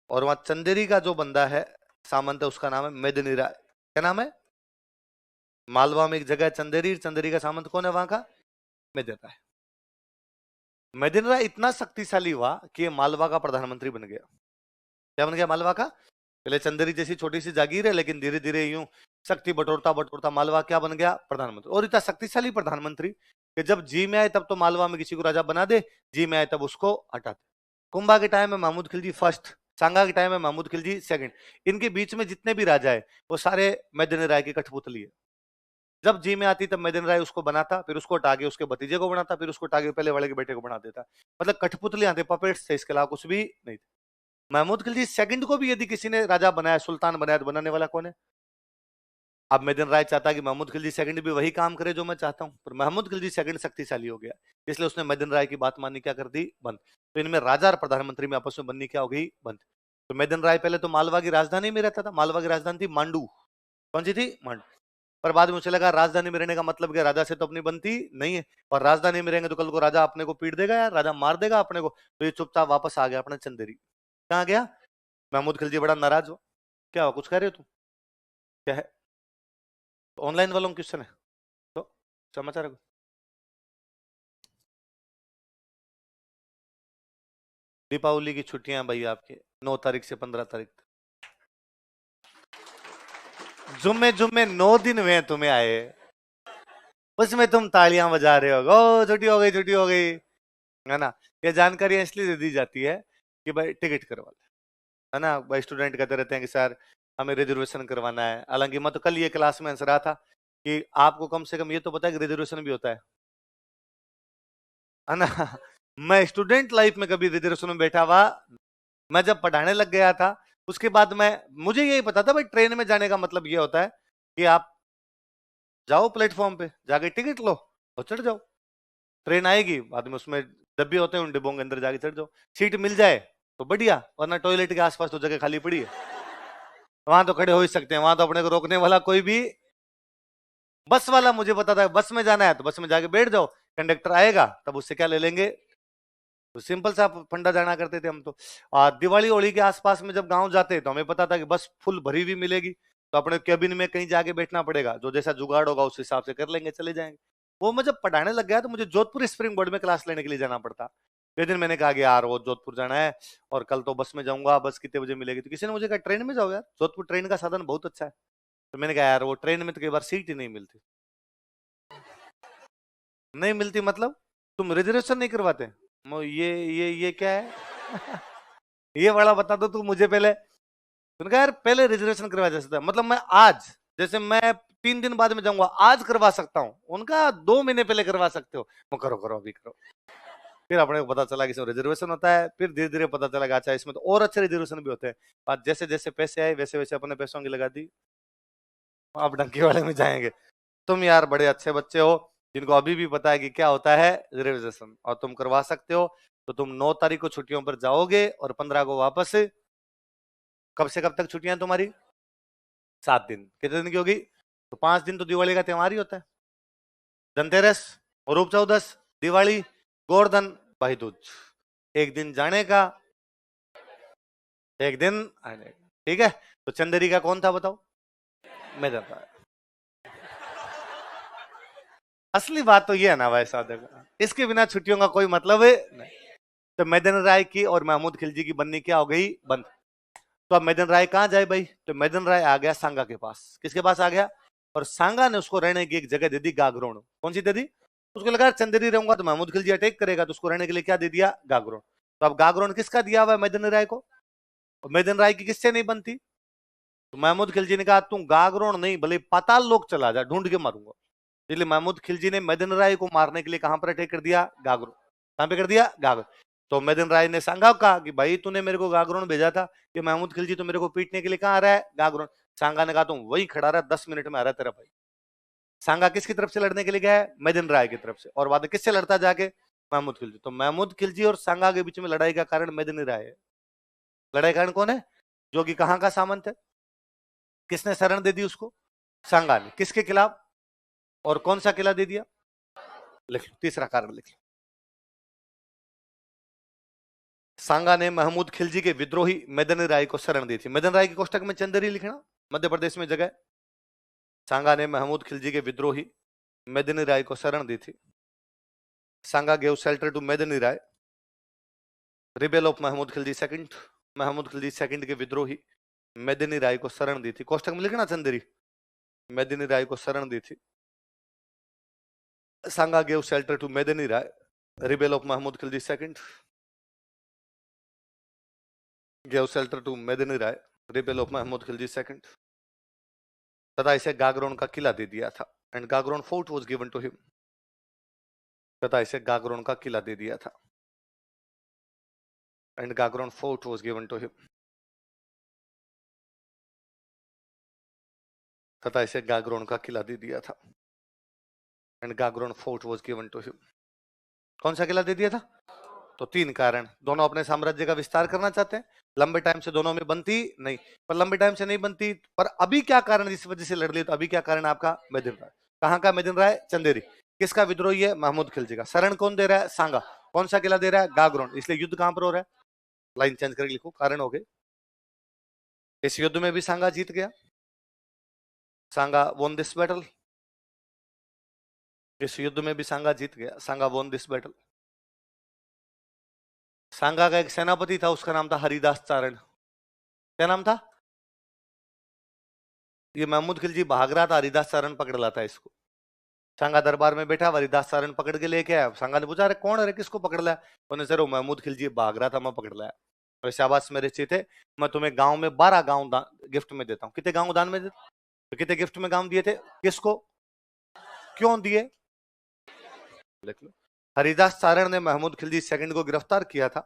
और वहां चंदेरी का जो बंदा है, सामंत है, उसका नाम है मेदिनी राय। क्या नाम है? मालवा में एक जगह है चंदेरी, चंदेरी का सामंत कौन है वहां का? मेदिनी राय। मेदिनी राय इतना शक्तिशाली हुआ कि ये मालवा का प्रधानमंत्री बन गया। क्या बन गया मालवा का? पहले चंदेरी जैसी छोटी सी जागीर है, लेकिन धीरे धीरे यूं शक्ति बटोरता बटोरता मालवा क्या बन गया? प्रधानमंत्री। और इतना शक्तिशाली प्रधानमंत्री कि जब जी में आए तब तो मालवा में किसी को राजा बना दे, जी में आए तब उसको हटा दे। कुंभा के टाइम में महमूद खिलजी फर्स्ट, सांगा के टाइम में महमूद खिलजी सेकंड। इनके बीच में जितने भी राजा है वो सारे मेदिनी राय की कठपुतली है। जब जी में आती तब मेदिनी राय उसको बनाता, फिर उसको हटा के उसके भतीजे को बनाता, फिर उसको हटा के पहले वाले के बेटे को बना देता। मतलब कठपुतलियां थे, पपेट्स थे, इसके अलावा कुछ भी नहीं थे। महमूद खिलजी सेकंड को भी यदि किसी ने राजा बनाया, सुल्तान बनाया, तो बनाने वाला कौन है? अब मेदिनी राय चाहता है कि महमूद खिलजी सेकंड भी वही काम करे जो मैं चाहता हूं, पर महमूद खिलजी सेकंड शक्तिशाली हो गया, इसलिए उसने मेदिनी राय की बात माननी क्या कर दी? बंद। तो इनमें राजा और प्रधानमंत्री में आपस में बननी क्या हो गई? बंद। तो मेदिनी राय पहले तो मालवा की राजधानी में रहता था, मालवा की राजधानी थी मांडू। कौन सी थी? मांडू। पर बाद में उसे लगा राजधानी में रहने का मतलब क्या, राजा से तो अपनी बनती नहीं है, और राजधानी में रहेंगे तो कल को राजा अपने को पीट देगा यार, राजा मार देगा अपने को। तो ये चुपचाप वापस आ गया अपने चंदेरी। कहाँ गया? महमूद खिलजी बड़ा नाराज हो। क्या हुआ, कुछ कह रहे हो तुम? क्या है? ऑनलाइन वालों में क्वेश्चन है तो समाचार है? दीपावली की छुट्टियां भाई आपके 9 तारीख से 15 तारीख तक। जुम्मे जुम्मे 9 दिन हुए हैं तुम्हें आए, उसमें तुम तालियां बजा रहे हो, ओ छुट्टी हो गई, छुट्टी हो गई, है ना? ये जानकारी इसलिए दे दी जाती है कि भाई टिकट करवा ले, है ना? भाई स्टूडेंट कहते रहते हैं कि सर हमें रिजर्वेशन करवाना है। हालांकि मैं तो कल ये क्लास में हंस रहा था कि आपको कम से कम ये तो पता है कि रिजर्वेशन भी होता है ना? मैं स्टूडेंट लाइफ में कभी रिजर्वेशन में बैठा हुआ, मैं जब पढ़ाने लग गया था उसके बाद मैं, मुझे यही पता था भाई ट्रेन में जाने का मतलब ये होता है कि आप जाओ प्लेटफॉर्म पे जाके टिकट लो और चढ़ जाओ, ट्रेन आएगी बाद में, उसमें डब्बे होते हैं, उन डिब्बों के अंदर जाके चढ़ जाओ, सीट मिल जाए तो बढ़िया, वरना टॉयलेट के आसपास तो जगह खाली पड़ी है, वहां तो खड़े हो ही सकते हैं, वहां तो अपने को रोकने वाला कोई भी। बस वाला मुझे पता था बस में जाना है तो बस में जाके बैठ जाओ, कंडक्टर आएगा तब उससे क्या ले लेंगे। तो सिंपल सा फंडा जाना करते थे हम तो। दिवाली होली के आसपास में जब गांव जाते तो हमें पता था कि बस फुल भरी हुई मिलेगी, तो अपने केबिन में कहीं जाके बैठना पड़ेगा, जो जैसा जुगाड़ होगा उस हिसाब से कर लेंगे, चले जाएंगे। वो मैं जब पढ़ाने लग गया तो मुझे जोधपुर स्प्रिंग बोर्ड में क्लास लेने के लिए जाना पड़ता। एक दिन मैंने कहा कि यार वो जोधपुर जाना है और कल तो बस में जाऊंगा, बस कितने बजे मिलेगी? तो किसी ने मुझे कहा ट्रेन में जाओ यार, जोधपुर ट्रेन का साधन बहुत अच्छा है। तो मैंने कहा यार वो ट्रेन में तो कई बार सीट ही नहीं मिलती। नहीं मिलती मतलब? तुम रिजर्वेशन नहीं करवाते? ये क्या है? ये वाला बता दो तू मुझे पहले। उन्होंने कहा यार पहले रिजर्वेशन करवा जा सकता है, मतलब मैं आज, जैसे मैं 3 दिन बाद में जाऊंगा आज करवा सकता हूँ, उनका 2 महीने पहले करवा सकते हो। वो करो करो अभी करो। फिर अपने को पता चला कि इसमें रिजर्वेशन होता है, फिर धीरे धीरे पता चला कि अच्छा इसमें तो और अच्छे रिजर्वेशन भी होते हैं। बाद जैसे जैसे पैसे आए वैसे वैसे अपने पैसों की लगा दी, अब डंकी वाले में जाएंगे। तुम यार बड़े अच्छे बच्चे हो जिनको अभी भी पता है कि क्या होता है रिजर्वेशन, और तुम करवा सकते हो। तो तुम 9 तारीख को छुट्टियों पर जाओगे और 15 को वापस। कब से कब तक छुट्टियां तुम्हारी? 7 दिन। कितने दिन की होगी? तो 5 दिन तो दिवाली का त्योहार ही होता है, धनतेरस, रूप चौदस, दिवाली, गोवर्धन, भाई दूज। एक दिन जाने का, एक दिन आने का। ठीक है, तो चंदेरी का कौन था बताओ? मैं जानता। असली बात तो ये है ना भाई साहब, इसके बिना छुट्टियों का कोई मतलब है नहीं। तो मेदन राय की और महमूद खिलजी की बननी क्या हो गई? बंद। तो अब मेदन राय कहां जाए भाई? तो मेदन राय आ गया सांगा के पास। किसके पास आ गया? और सांगा ने उसको रहने की एक जगह दे दी, गागरोण। कौन सी दे दी? उसको लगा चंदेरी रहूंगा तो महमूद खिलजी अटैक करेगा, तो उसको रहने के लिए क्या दे दिया? गागरोण। तो अब गागरोण किसका दिया हुआ है? मेदन राय को। और मेदन राय की किससे नहीं बनती? तो महमूद खिलजी ने कहा तू गागरोण नहीं भले पाताल लोक चला जा, ढूंढ के मारूंगा। इसलिए महमूद खिलजी ने मेदन राय को मारने के लिए कहां पर अटैक कर दिया? गागरोण। कहां पे कर दिया? गागरोण। तो मेदन राय ने सांगा को कहा कि भाई तूने मेरे को गागरोण भेजा था कि महमूद खिलजी तो मेरे को पीटने के लिए कहां आ रहा है? गागरोण। सांगा ने कहा तुम वही खड़ा रहा, 10 मिनट में आ रहा तेरा भाई। सांगा किसकी तरफ से लड़ने के लिए गया है? मेदन राय की तरफ से। और बाद में किससे लड़ता जाके? महमूद खिलजी। तो महमूद खिलजी और सांगा के बीच में लड़ाई का कारण मेदनी राय है। लड़ाई कारण कौन है? जो कि कहां का सामंत है? किसने शरण दे दी उसको? सांगा ने किसके खिलाफ और कौन सा किला दे दिया? लिख लो, तीसरा कारण लिख लो। सांगा ने महमूद खिलजी के विद्रोही मेदनी राय को शरण दी थी। मेदनी राय के कोष्टक में चंदेरी लिखना, मध्य प्रदेश में जगह। सांगा ने महमूद खिलजी के विद्रोही मेदनी राय को शरण दी थी। Sanga gave shelter to Medini Rai, rebel of Mahmud Khilji second. Mahmud Khilji second के विद्रोही मेदनी राय को शरण दी थी। कोष्टक में लिखना चंदेरी, मेदनी राय को शरण दी थी। Sanga gave shelter to Medini Rai, rebel of Mahmud Khilji second. Gave shelter to Medini Rai, rebel of Mahmud Khilji second. तथा इसे गागरोन का किला दे दिया था। And Gagron fort was given to him. तथा इसे गागरोन का किला दे दिया था। And Gagron fort was given to him. तथा इसे गागरोन का किला दे दिया था। And Gagron fort was given to him. कौन सा किला दे दिया था? तो तीन कारण, दोनों अपने साम्राज्य का विस्तार करना चाहते हैं, लंबे टाइम से दोनों में बनती नहीं, पर लंबे टाइम से नहीं बनती, पर अभी क्या कारण जिस वजह से लड़ ली? तो अभी क्या कारण आपका? मेदिन राय। कहां का मेदिन राय? चंदेरी। किसका विद्रोही है? महमूद खिलजी का। शरण कौन दे रहा है? सांगा। कौन सा किला दे रहा है? गागरोन। इसलिए युद्ध कहां पर हो रहा है? लाइन चेंज करके लिखो, कारण हो गए। इस युद्ध में भी सांगा जीत गया। सांगा वोन दिस बैटल। इस युद्ध में भी सांगा जीत गया। सांगा वोन दिस बैटल। सांगा का एक सेनापति था, उसका नाम था हरिदास चारण। क्या नाम था? ये महमूद खिलजी भाग रहा था, हरिदास चारण पकड़ लाता है इसको। सांगा दरबार में बैठा, हरिदास चारण पकड़ के लेके आया। सांगा ने पूछा, अरे कौन है, किसको पकड़ लाया? उन्होंने सर वो महमूद खिलजी भाग रहा था, मैं पकड़ लाया। और शाबाश मेरे चीते, मैं तुम्हें गांव में 12 गांव गिफ्ट में देता हूँ। कितने गांव दान में देता? तो कितने गिफ्ट में गांव दिए थे? किसको, क्यों दिए? लिख लो। हरिदास चारण ने महमूद खिलजी सेकंड को गिरफ्तार किया था।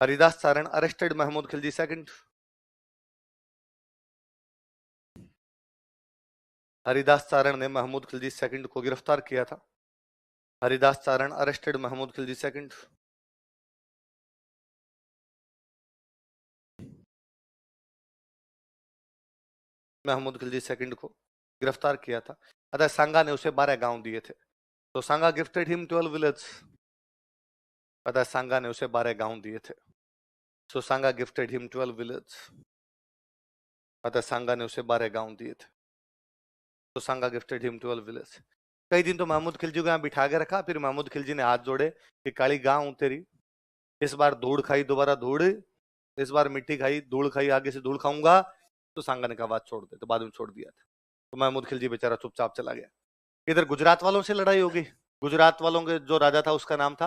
Haridas Charan arrested Mahmud Khilji second. हरिदास चारण ने महमूद खिलजी सेकंड को गिरफ्तार किया था। Haridas Charan arrested Mahmud Khilji second. Mahmud Khilji second को गिरफ्तार किया था। अतः सांगा ने उसे 12 गांव दिए थे। तो सांगा गिफ्टेड हिम 12 विलेज। अतः सांगा ने उसे 12 गांव दिए थे। सो सांगा गिफ्टेड हिम 12 विलेज। अतः सांगा ने उसे 12 गांव दिए थे। तो सांगा गिफ्टेड हिम 12 विलेज। कई दिन तो महमूद खिलजी को यहाँ बिठा के रखा, फिर महमूद खिलजी ने हाथ जोड़े कि काली गांव तेरी, इस बार धूड़ खाई, दोबारा धूड़, इस बार मिट्टी खाई, धूड़ खाई, आगे से धूड़ खाऊंगा। तो सांगा ने कहा बात छोड़ दे, तो बाद में छोड़ दिया था। तो महमूद खिलजी बेचारा चुपचाप चला गया। इधर गुजरात वालों से लड़ाई होगी। गुजरात वालों के जो राजा था उसका नाम था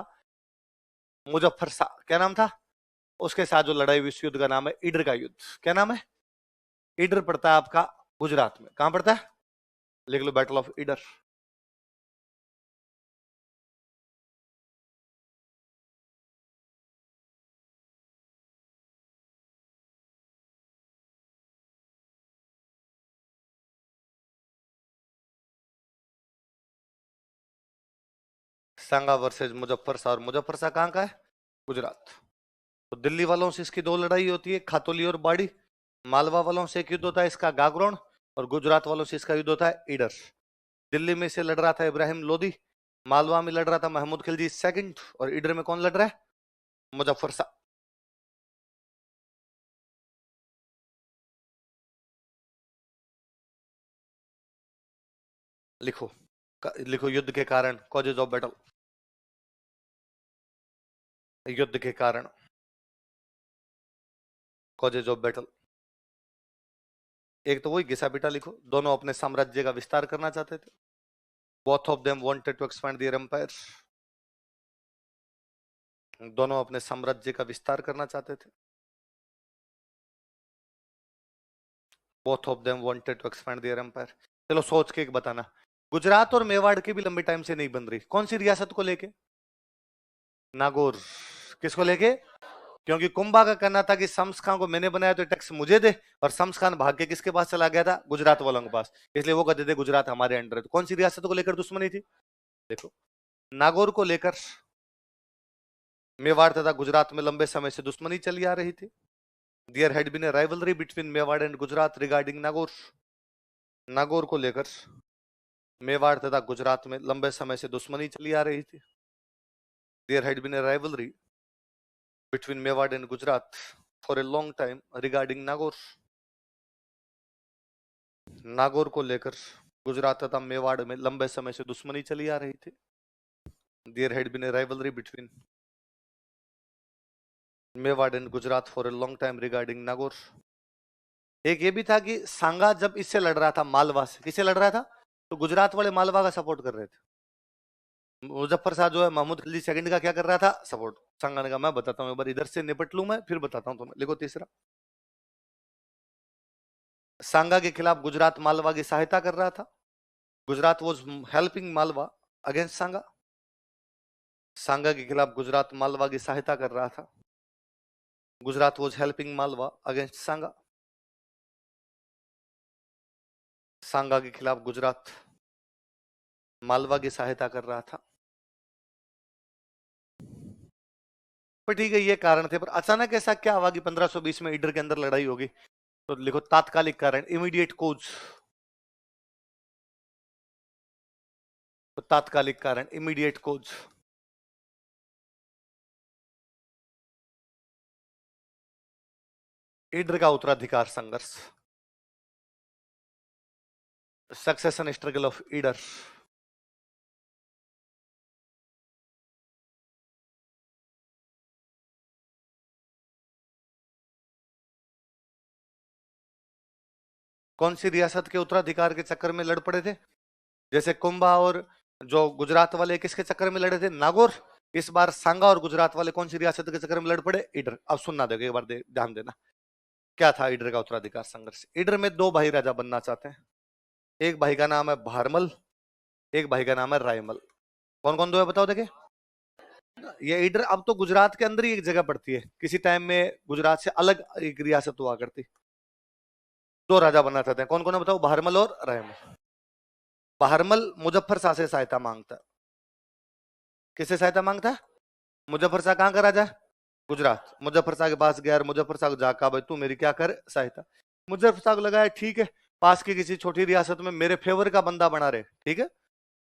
मुजफ्फर शाह। क्या नाम था? उसके साथ जो लड़ाई हुई, इस युद्ध का नाम है ईडर का युद्ध। क्या नाम है? ईडर पड़ता है आपका गुजरात में। कहां पड़ता है? लिख लो, battle of Idar. Sanga versus Muzaffar Shah. और मुजफ्फर शाह कहां का है? गुजरात। तो दिल्ली वालों से इसकी दो लड़ाई होती है, खातोली और बाड़ी। मालवा वालों से एक युद्ध होता है इसका गागरोन, और गुजरात वालों से इसका युद्ध होता है ईडर। दिल्ली में से लड़ रहा था इब्राहिम लोदी, मालवा में लड़ रहा था महमूद खिलजी सेकंड, और ईडर में कौन लड़ रहा है? मुजफ्फर शाह। लिखो, लिखो युद्ध के कारण, कॉजेज ऑफ बैटल। युद्ध के कारण, कॉजेज ऑफ बैटल। एक तो वही घिसा पिटा लिखो, दोनों अपने साम्राज्य का विस्तार करना चाहते थे। Both of them wanted to expand their empire. दोनों अपने साम्राज्य का विस्तार करना चाहते थे। Both of them wanted to expand their empire. चलो सोच के एक बताना, गुजरात और मेवाड़ की भी लंबे टाइम से नहीं बन रही, कौन सी रियासत को लेके? नागौर। किसको लेके? क्योंकि कुंभा का कहना था कि शम्स खान को मैंने बनाया तो टैक्स मुझे दे, और शम्स खान भाग के किसके पास चला गया था? गुजरात वालों के पास। इसलिए वो कहते थे गुजरात हमारे अंडर है। तो कौन सी रियासत को लेकर दुश्मनी थी? देखो, नागौर को लेकर मेवाड़ तथा गुजरात में लंबे समय से दुश्मनी चली आ रही थी। There had been a rivalry between Mewar and Gujarat regarding Nagaur. Nagaur को लेकर मेवाड़ तथा गुजरात में लंबे समय से दुश्मनी चली आ रही थी। There had been a rivalry between Mewar and Gujarat for a long time regarding Nagaur. Nagaur को लेकर गुजरात तथा मेवाड़ में लंबे समय से दुश्मनी चली आ रही थी। There had been a rivalry between Mewar and Gujarat for a long time regarding Nagaur. एक ये भी था कि सांगा जब इससे लड़ रहा था, मालवा से, किससे लड़ रहा था? तो गुजरात वाले मालवा का सपोर्ट कर रहे थे। मुजफ्फर शाह जो है महमूद खिलजी सेकंड का क्या कर रहा था? सपोर्ट। सांगा ने कहा मैं बताता हूँ, एक बार इधर से निपट लूं मैं, फिर बताता हूँ तुम्हें। लिखो तीसरा, सांगा के खिलाफ गुजरात मालवा की सहायता कर रहा था। Gujarat was helping Malwa against Sanga. Sanga के खिलाफ गुजरात मालवा की सहायता कर रहा था। Gujarat was helping Malwa against Sanga. Sanga के खिलाफ गुजरात मालवा की सहायता कर रहा था। पर ठीक है, ये कारण थे, पर अचानक ऐसा क्या हुआ कि 1520 में ईडर के अंदर लड़ाई होगी? तो लिखो तात्कालिक कारण, इमीडिएट कोज। तो तात्कालिक कारण, इमीडिएट कोज। ईडर का उत्तराधिकार संघर्ष, सक्सेशन स्ट्रगल ऑफ ईडर। कौन सी रियासत के उत्तराधिकार के चक्कर में लड़ पड़े थे? जैसे कुंभा और जो गुजरात वाले किसके चक्कर में लड़े थे? नागौर। इस बार सांगा और गुजरात वाले कौन सी रियासत के चक्कर में लड़ पड़े? ईडर। अब सुनना देखो एक बार, ध्यान देना। क्या था ईडर का उत्तराधिकार संघर्ष? ईडर में दो भाई राजा बनना चाहते हैं। एक भाई का नाम है भारमल, एक भाई का नाम है रायमल। कौन कौन दो है बताओ देखे। ये ईडर अब तो गुजरात के अंदर ही एक जगह पड़ती है, किसी टाइम में गुजरात से अलग एक रियासत हुआ करती। दो राजा बनना चाहते हैं, कौन कौन है बताओ? भारमल और रायमल। भारमल मुजफ्फर शाह से सहायता मांगता है। किससे सहायता मांगता है? मुजफ्फर शाह कहां का राजा है? गुजरात। मुजफ्फर शाह के पास गया और मुजफ्फर शाह को जाका, भाई तू मेरी क्या कर सहायता। मुजफ्फर शाह को लगा है ठीक है, पास की किसी छोटी रियासत में मेरे फेवर का बंदा बना रहे, ठीक है।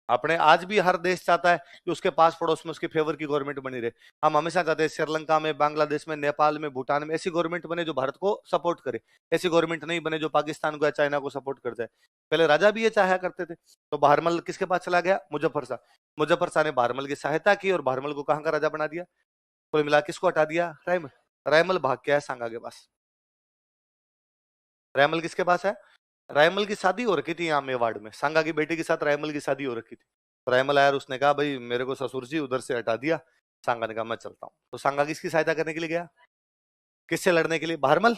अपने आज भी हर देश चाहता है कि उसके पास पड़ोस में उसकी फेवर की गवर्नमेंट बनी रहे। हम हमेशा चाहते हैं श्रीलंका में, बांग्लादेश में, नेपाल में, भूटान में ऐसी गवर्नमेंट बने जो भारत को सपोर्ट करे। ऐसी गवर्नमेंट नहीं बने जो पाकिस्तान को या चाइना को सपोर्ट कर जाए। पहले राजा भी ये चाहा करते थे। तो भारमल किसके पास चला गया? मुजफ्फर शाह। मुजफ्फर शाह ने भारमल की सहायता की और भारमल को कहां का राजा बना दिया? कुल मिला किसको हटा दिया? रायमल। रायमल भाग गया है सांगा के पास। रायमल किसके पास है? रायमल की शादी हो रखी थी यहाँ मेवाड़ में, सांगा की बेटी के साथ रायमल की शादी हो रखी थी। तो रायमल आया और उसने कहा भाई मेरे को ससुर जी उधर से हटा दिया। सांगा ने कहा मैं चलता हूँ। तो सांगा किसकी सहायता करने के लिए गया? किससे लड़ने के लिए? भारमल।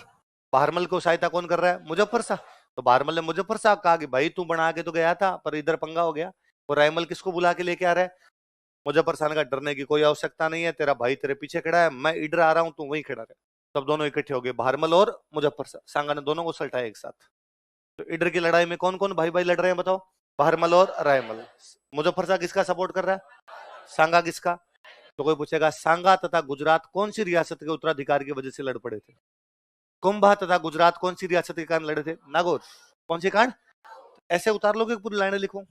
भारमल को सहायता कौन कर रहा है? मुजफ्फर शाह। तो भारमल ने मुजफ्फर शाह कहा कि भाई तू बना के तो गया था पर इधर पंगा हो गया। और रायमल किसको बुला के लेके आ रहा है? मुजफ्फर शाह ने कहा डरने की कोई आवश्यकता नहीं है, तेरा भाई तेरे पीछे खड़ा है, मैं इधर आ रहा हूँ, तू वहीं खड़ा रहे। तब दोनों इकट्ठे हो गए, भारमल और मुजफ्फर शाह। सांगा ने दोनों को सल्टाया एक साथ। तो इधर की लड़ाई में कौन कौन भाई भाई लड़ रहे हैं बताओ? भारमल और रायमल। मुजफ्फर शाह किसका सपोर्ट कर रहा है? सांगा किसका? तो कोई पूछेगा सांगा तथा गुजरात कौन सी रियासत के उत्तराधिकार की वजह से लड़ पड़े थे? कुंभा तथा गुजरात कौन सी रियासत के कारण लड़े थे? नागौर। कौन सी कारण? ऐसे उतार लोगे पूरी लाइनें लिखो,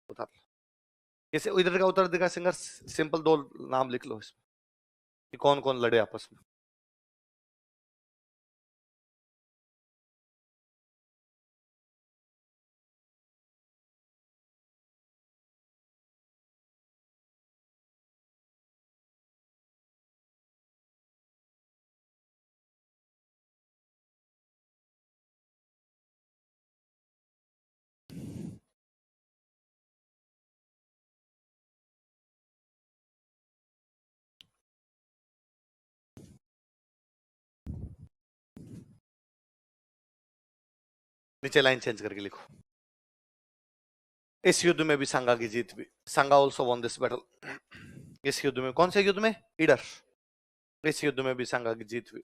उतार लो। जैसे इधर का उत्तराधिकार संघर्ष, सिंपल दो नाम लिख लो इसमें कि कौन कौन लड़े आपस में। नीचे लाइन चेंज करके लिखो। इस युद्ध में भी सांगा की जीत हुई। सांगा ऑल्सो वॉन दिस बैटल। इस युद्ध में, कौन से युद्ध में? ईडर। इस युद्ध में भी सांगा की जीत हुई।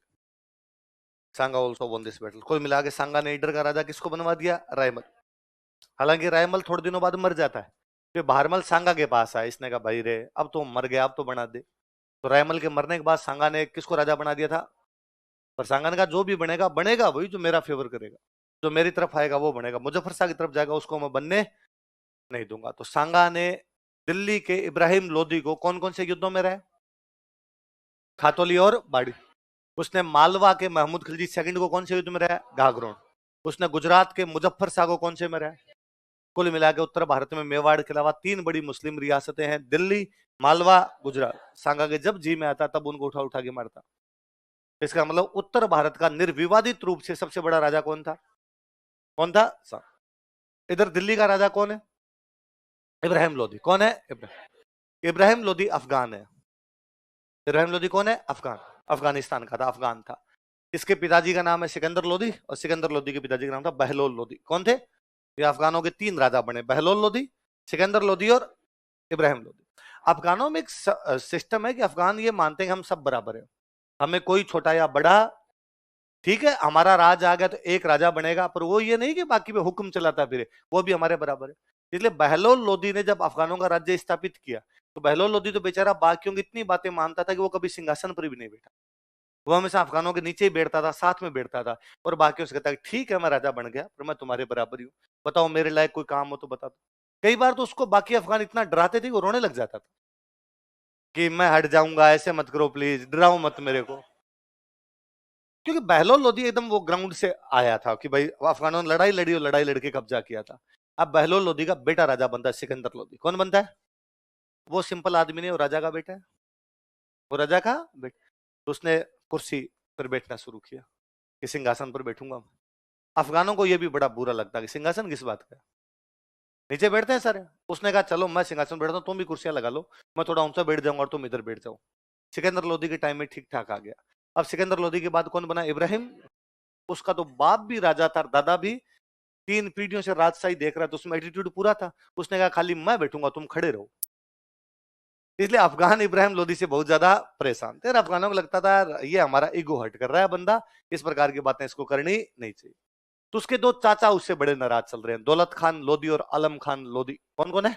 सांगा ऑल्सो वॉन दिस बैटल। कुल मिला के सांगा ने ईडर का राजा किसको बनवा दिया? रायमल। हालांकि रायमल थोड़े दिनों बाद मर जाता है। फिर भारमल सांगा के पास आया, इसने कहा भाई रे अब तो मर गया, अब तो बना दे। तो रायमल के मरने के बाद सांगा ने किसको राजा बना दिया था? पर सांगा ने कहा जो भी बनेगा बनेगा वही जो मेरा फेवर करेगा। जो मेरी तरफ आएगा वो बनेगा, मुजफ्फर शाह की तरफ जाएगा उसको मैं बनने नहीं दूंगा। तो सांगा ने दिल्ली के इब्राहिम लोदी को कौन कौन से युद्धों में रहे? खातौली और बाड़ी। उसने मालवा के महमूद खिलजी सेकंड को कौन से युद्ध में रहा? घाघरों। उसने गुजरात के मुजफ्फर शाह को कौन से में रहा? कुल मिला के उत्तर भारत में मेवाड़ के अलावा 3 बड़ी मुस्लिम रियासतें हैं, दिल्ली, मालवा, गुजरात। सांगा के जब जी में आता तब उनको उठा उठा के मारता। इसका मतलब उत्तर भारत का निर्विवादित रूप से सबसे बड़ा राजा कौन था? कौन था? इधर दिल्ली का राजा कौन है? इब्राहिम लोदी। कौन है? इब्राहिम लोदी अफगान है। इब्राहिम लोदी कौन है? अफगान, अफगानिस्तान का था, अफगान था। इसके पिताजी का नाम है सिकंदर लोदी और सिकंदर लोदी के पिताजी का नाम था बहलोल लोदी। कौन थे ये? अफगानों के 3 राजा बने, बहलोल लोदी, सिकंदर लोदी और इब्राहिम लोदी। अफगानों में एक सिस्टम है कि अफगान ये मानते हैं कि हम सब बराबर है, हमें कोई छोटा या बड़ा, ठीक है, हमारा राज आ गया तो एक राजा बनेगा, पर वो ये नहीं कि बाकी पे हुक्म चलाता फिरे, वो भी हमारे बराबर है। इसलिए बहलोल लोदी ने जब अफगानों का राज्य स्थापित किया तो बहलोल लोदी तो बेचारा बाकियों की इतनी बातें मानता था कि वो कभी सिंहासन पर भी नहीं बैठा। वो हमेशा अफगानों के नीचे ही बैठता था, साथ में बैठता था, और बाकियों से कहता ठीक है मैं राजा बन गया पर मैं तुम्हारे बराबर ही हूँ, बताओ मेरे लायक कोई काम हो तो बता दो। कई बार तो उसको बाकी अफगान इतना डराते थे कि वो रोने लग जाता था कि मैं हट जाऊंगा, ऐसे मत करो प्लीज, डराओ मत मेरे को। क्योंकि बहलोल लोदी एकदम वो ग्राउंड से आया था कि भाई अफगानों ने लड़ाई लड़ी और लड़ाई लड़के कब्जा किया था। अब बहलोल लोदी का बेटा राजा बनता है सिकंदर लोदी। कौन बनता है? वो सिंपल आदमी नहीं, वो राजा का बेटा है, वो राजा का बेटा। तो उसने कुर्सी पर बैठना शुरू किया कि सिंहासन पर बैठूंगा। अफगानों को यह भी बड़ा बुरा लगता है कि सिंहासन किस बात का है, नीचे बैठते हैं सारे। उसने कहा चलो मैं सिंहासन बैठता हूँ, तुम भी कुर्सियां लगा लो, मैं थोड़ा ऊंचा बैठ जाऊंगा और तुम इधर बैठ जाओ। सिकंदर लोदी के टाइम में ठीक ठाक आ गया। अब सिकंदर लोदी के बाद कौन बना? इब्राहिम। उसका तो बाप भी राजा था, दादा भी, 3 पीढ़ियों से राजशाही देख रहा था, तो उसमें एटीट्यूड पूरा था। उसने कहा खाली मैं बैठूंगा, तुम खड़े रहो। इसलिए अफगान इब्राहिम लोदी से बहुत ज्यादा परेशान थे। अफगानों को लगता था ये हमारा ईगो हर्ट कर रहा है बंदा, इस प्रकार की बातें इसको करनी नहीं चाहिए। तो उसके 2 चाचा उससे बड़े नाराज चल रहे हैं, दौलत खान लोदी और आलम खान लोदी। कौन कौन है?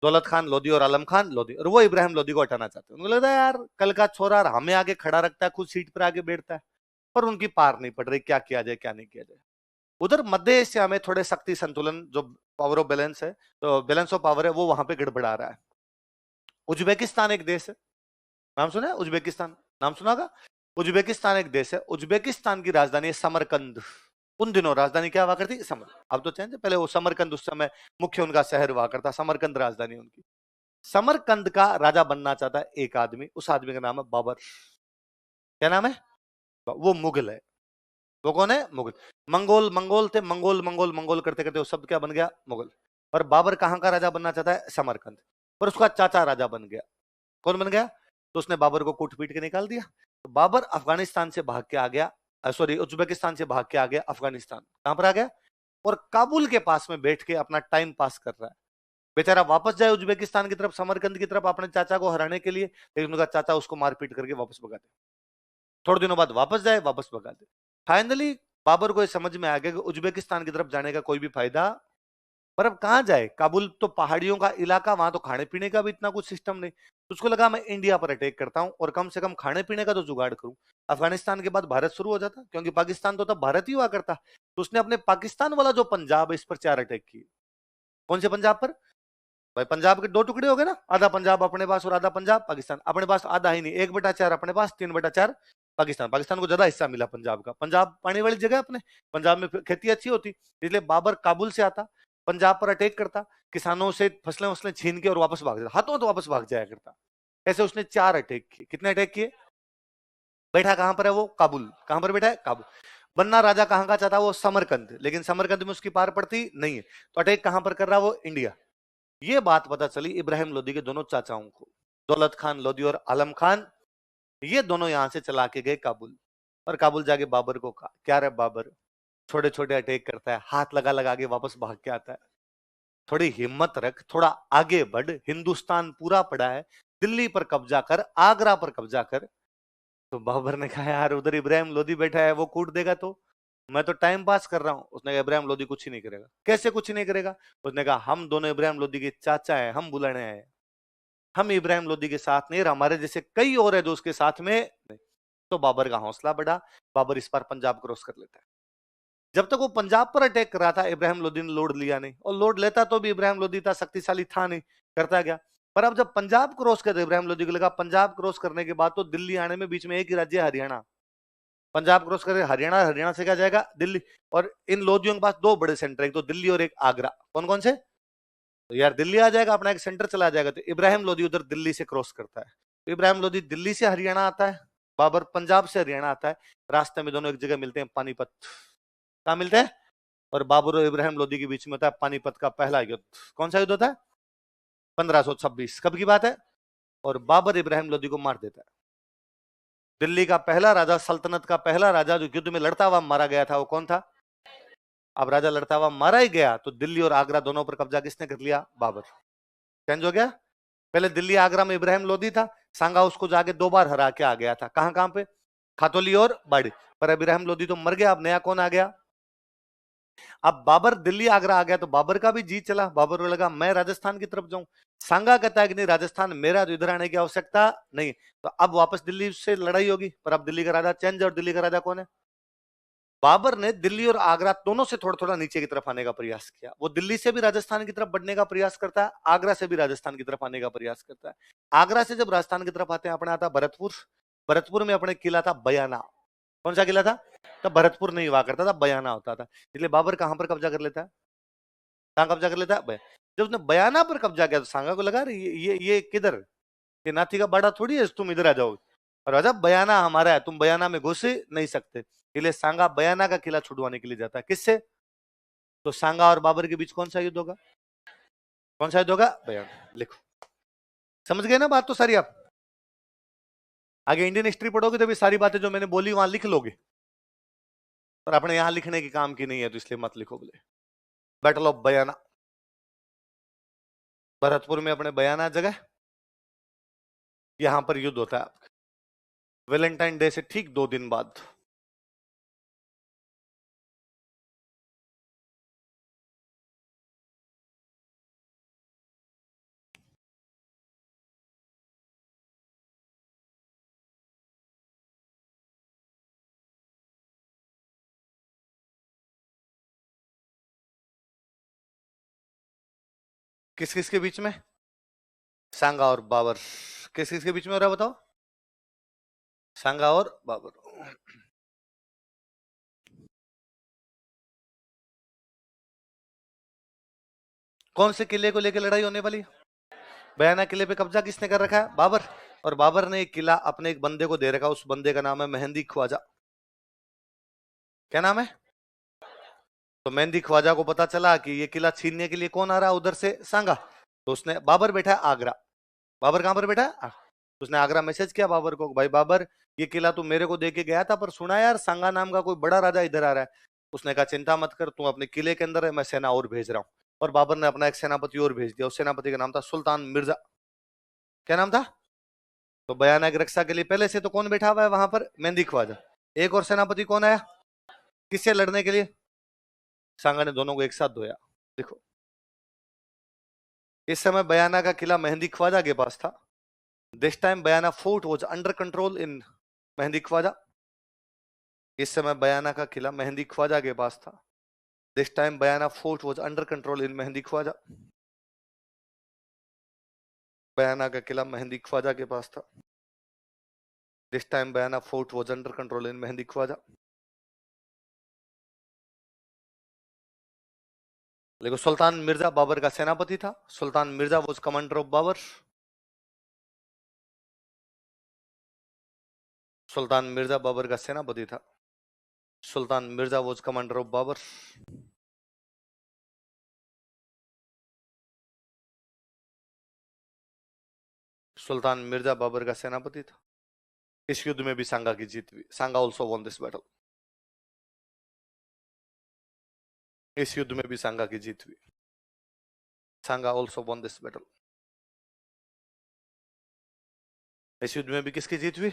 दौलत खान लोदी और आलम खान लोदी। और वो इब्राहिम लोदी को हटाना चाहते हैं। उनको लगता है यार कल का छोरा हमें आगे खड़ा रखता है, खुद सीट पर आगे बैठता है, पर उनकी पार नहीं पड़ रही, क्या किया जाए क्या नहीं किया जाए। उधर मध्य एशिया में थोड़े शक्ति संतुलन, जो पावर ऑफ बैलेंस है, तो बैलेंस ऑफ पावर है, वो वहां पे गड़बड़ा रहा है। उज्बेकिस्तान एक देश है, नाम सुना है? उज्बेकिस्तान नाम सुना होगा। उज्बेकिस्तान एक देश है, उज्बेकिस्तान की राजधानी है समरकंद। उन दिनों राजधानी क्या हुआ करती? समर। अब तो चेंज है, पहले वो समरकंद उस समय मुख्य उनका शहर हुआ करता, समरकंद राजधानी उनकी। समरकंद का राजा बनना चाहता है एक आदमी, उस आदमी का नाम है बाबर। क्या नाम है? वो मुगल है। वो कौन है? मुगल। मंगोल मंगोल थे, मंगोल मंगोल मंगोल करते करते वो सब क्या बन गया? मुगल। और बाबर कहां का राजा बनना चाहता है? समरकंद। पर उसका चाचा राजा बन गया। कौन बन गया? तो उसने बाबर को कूट पीट के निकाल दिया। तो बाबर अफगानिस्तान से भाग के आ गया, सॉरी उज्बेकिस्तान से भाग के आ गया अफगानिस्तान। कहां पर आ गया? और काबुल के पास में बैठ के अपना टाइम पास कर रहा है। बेचारा वापस जाए उज्बेकिस्तान की तरफ, समरकंद की तरफ, अपने चाचा को हराने के लिए, लेकिन उनका चाचा उसको मारपीट करके वापस भगा दे। थोड़े दिनों बाद वापस जाए, वापस भगा दे। फाइनली बाबर को ये समझ में आ गया कि उज्बेकिस्तान की तरफ जाने का कोई भी फायदा, पर अब कहां जाए? काबुल तो पहाड़ियों का इलाका, वहां तो खाने पीने का भी इतना कुछ सिस्टम नहीं। तो उसको लगा मैं इंडिया पर अटैक करता हूं और कम से कम खाने पीने का तो जुगाड़ करूं। अफगानिस्तान के बाद भारत शुरू हो जाता, क्योंकि पाकिस्तान तो तब भारत ही हुआ करता। तो उसने अपने पाकिस्तान वाला जो पंजाब है, इस पर 4 अटैक किए। कौन से पंजाब पर? भाई पंजाब के 2 टुकड़े हो गए ना, आधा पंजाब अपने पास और आधा पंजाब पाकिस्तान। अपने पास आधा ही नहीं, 1/4 अपने पास, 3/4 पाकिस्तान। पाकिस्तान को ज्यादा हिस्सा मिला पंजाब का। पंजाब पानी वाली जगह अपने, पंजाब में खेती अच्छी होती, इसलिए बाबर काबुल से आता, पंजाब पर अटैक करता, किसानों से फसलें वसलें छीन के और वापस भाग जाता, हाथों तो वापस भाग जाया करता। ऐसे उसने 4 अटैक किए। कितने अटैक किए? बैठा कहां पर है वो? काबुल। कहां पर बैठा है? काबुल। बनना राजा कहां का चाहता? वो समरकंद, लेकिन समरकंद में उसकी पार पड़ती नहीं है। तो अटैक कहां पर कर रहा? वो इंडिया। ये बात पता चली इब्राहिम लोदी के दोनों चाचाओं को, दौलत खान लोदी और आलम खान। ये दोनों यहां से चला के गए काबुल, और काबुल जाके बाबर को कहा क्या रे बाबर, छोटे छोटे अटैक करता है, हाथ लगा लगा के वापस भाग के आता है, थोड़ी हिम्मत रख, थोड़ा आगे बढ़, हिंदुस्तान पूरा पड़ा है, दिल्ली पर कब्जा कर, आगरा पर कब्जा कर। तो बाबर ने कहा यार उधर इब्राहिम लोदी बैठा है, वो कूट देगा तो मैं तो टाइम पास कर रहा हूं। उसने कहा इब्राहिम लोदी कुछ ही नहीं करेगा। कैसे कुछ नहीं करेगा? उसने कहा हम दोनों इब्राहिम लोदी के चाचा हैं, हम बुलाने आए हैं, हम इब्राहिम लोदी के साथ नहीं, हमारे जैसे कई और है जो उसके साथ में नहीं। तो बाबर का हौसला बढ़ा, बाबर इस बार पंजाब क्रॉस कर लेता है। जब तक वो पंजाब पर अटैक कर रहा था इब्राहिम लोदी ने लोड लिया नहीं, और लोड लेता तो भी इब्राहिम लोदी था शक्तिशाली था नहीं, करता गया। पर अब जब पंजाब क्रॉस कर इब्राहिम लोदी को लगा पंजाब क्रॉस करने के बाद तो दिल्ली आने में बीच में एक ही राज्य है हरियाणा, पंजाब क्रॉस करे हरियाणा, हरियाणा से क्या जाएगा दिल्ली। और इन लोदियों के पास दो बड़े सेंटर, एक तो दिल्ली और एक आगरा। कौन कौन से? तो यार दिल्ली आ जाएगा, अपना एक सेंटर चला जाएगा। तो इब्राहिम लोदी उधर दिल्ली से क्रॉस करता है, तो इब्राहिम लोदी दिल्ली से हरियाणा आता है, बाबर पंजाब से हरियाणा आता है। रास्ते में दोनों एक जगह मिलते हैं, पानीपत। कहा मिलते हैं? और बाबर और इब्राहिम लोदी के बीच में होता है पानीपत का पहला युद्ध। कौन सा युद्ध होता है? 1526। कब की बात है? और बाबर इब्राहिम लोदी को मार देता है। दिल्ली का पहला राजा, सल्तनत का पहला राजा जो युद्ध में लड़ता हुआ मारा गया था, वो कौन था? अब राजा लड़ता हुआ मारा ही गया, तो दिल्ली और आगरा दोनों पर कब्जा किसने कर लिया? बाबर। चेंज हो गया। पहले दिल्ली आगरा में इब्राहिम लोदी था, सांगा उसको जाके 2 बार हरा के आ गया था। कहां कहां पे? खातोली और बाड़ी। पर इब्राहिम लोदी तो मर गया, अब नया कौन आ गया? अब बाबर दिल्ली आगरा आ गया, तो बाबर का भी जी चला, बाबर को लगा मैं राजस्थान की तरफ जाऊं। सांगा कहता है कि नहीं, राजस्थान मेरा, तो इधर आने की आवश्यकता नहीं। तो अब वापस दिल्ली से लड़ाई होगी, पर अब दिल्ली का राजा चेंज, और दिल्ली का राजा कौन है? बाबर ने दिल्ली और आगरा दोनों से थोड़ा थोड़ा नीचे की तरफ आने का प्रयास किया। वो दिल्ली से भी राजस्थान की तरफ बढ़ने का प्रयास करता है, आगरा से भी राजस्थान की तरफ आने का प्रयास करता है। आगरा से जब राजस्थान की तरफ आते हैं, अपने आता भरतपुर। भरतपुर में अपने किला था बयाना। कौन सा किला था? तब भरतपुर नहीं हुआ करता था, बयाना होता था। इसलिए बाबर कहां पर कब्जा कर लेता है? कहां कब्जा कर लेता है? जब उसने बयाना पर कब्जा किया, तो सांगा को लगा ये किधर, ये नाथी का बाड़ा थोड़ी है तुम इधर आ जाओ। और राजा बयाना हमारा है, तुम बयाना में घुस नहीं सकते। इसलिए सांगा बयाना का किला छुड़वाने के लिए जाता है। किससे? तो सांगा और बाबर के बीच कौन सा युद्ध होगा? कौन सा युद्ध होगा? बयाना। लिखो, समझ गए ना बात तो सारी आप? आगे इंडियन हिस्ट्री पढ़ोगे तो भी सारी बातें जो मैंने बोली वहां लिख लोगे, पर अपने यहां लिखने के काम की नहीं है, तो इसलिए मत लिखो। बोले बैटल ऑफ बयाना, भरतपुर में अपने बयाना जगह, यहां पर युद्ध होता है वैलेंटाइन डे से ठीक 2 दिन बाद। किस किस के बीच में? सांगा और बाबर। किस किस के बीच में हो रहा है बताओ? सांगा और बाबर। कौन से किले को लेकर लड़ाई होने वाली? बयाना किले पे कब्जा किसने कर रखा है? बाबर। और बाबर ने एक किला अपने एक बंदे को दे रखा, उस बंदे का नाम है मेहंदी ख्वाजा। क्या नाम है? तो मेहंदी ख्वाजा को पता चला कि ये किला छीनने के लिए कौन आ रहा है उधर से, सांगा। तो उसने, बाबर बैठा है आगरा। बाबर कहां पर बैठा है? उसने आगरा मैसेज किया बाबर को, भाई बाबर, ये किला तू मेरे को दे के गया था, पर सुना यार सांगा नाम का कोई बड़ा राजा इधर आ रहा है। उसने कहा चिंता मत कर, तू अपने किले के अंदर है, मैं सेना और भेज रहा हूँ। और बाबर ने अपना एक सेनापति और भेज दिया, उस सेनापति का नाम था सुल्तान मिर्जा। क्या नाम था? तो बयाना की रक्षा के लिए पहले से तो कौन बैठा हुआ है वहां पर? मेहंदी ख्वाजा। एक और सेनापति कौन आया किससे लड़ने के लिए? सांगा ने दोनों को एक साथ धोया। देखो, इस समय बयाना का किला मेहंदी ख्वाजा के पास था। This time Bayana fort was under control in Mehndi Khwaja. इस समय बयाना का किला मेहंदी ख्वाजा के पास था। This time Bayana fort was under control in Mehndi Khwaja. Bayana का किला मेहंदी ख्वाजा के पास था। This time Bayana fort was under control in Mehndi Khwaja. लेकिन सुल्तान मिर्जा बाबर का सेनापति था। Sultan Mirza was commander of Babur. Sultan Mirza Babur का सेनापति था। Sultan Mirza was commander of Babur. Sultan Mirza Babur का सेनापति था। इस युद्ध में भी सांगा की जीत हुई। सांगा ऑल्सो वॉन दिस बैटल। इस युद्ध में भी सांगा की जीत हुई। सांगा ऑल्सो वॉन दिस बैटल। इस युद्ध में भी किसकी जीत हुई?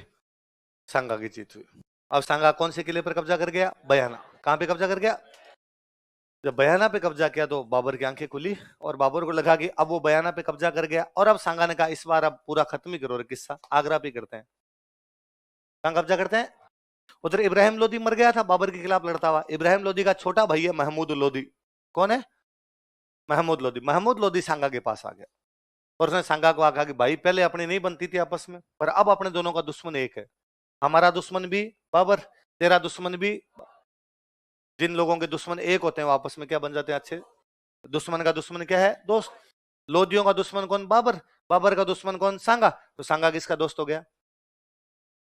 सांगा की जीत हुई। अब सांगा कौन से किले पर कब्जा कर गया? बयाना। कहां पे कब्जा कर गया? जब बयाना पे कब्जा किया तो बाबर की आंखें खुली, और बाबर को लगा कि अब वो बयाना पे कब्जा कर गया, और अब सांगा ने कहा इस बार अब पूरा खत्म ही करो रे किस्सा, आगरा पे करते हैं। कहां कब्जा करते हैं? उधर इब्राहिम लोदी मर गया था, बाबर के खिलाफ लड़ता हुआ। इब्राहिम लोदी का छोटा भाई है महमूद लोदी। कौन है? महमूद लोदी। महमूद लोदी सांगा के पास आ गया और उसने सांगा को आखा कि भाई पहले अपनी नहीं बनती थी आपस में, पर अब अपने दोनों का दुश्मन एक है। हमारा दुश्मन भी बाबर, तेरा दुश्मन भी। जिन लोगों के दुश्मन एक होते हैं वो आपस में क्या बन जाते हैं? अच्छे। दुश्मन का दुश्मन क्या है? दोस्त। लोदियों का दुश्मन कौन? बाबर। बाबर का दुश्मन कौन? सांगा। तो सांगा किसका दोस्त हो गया?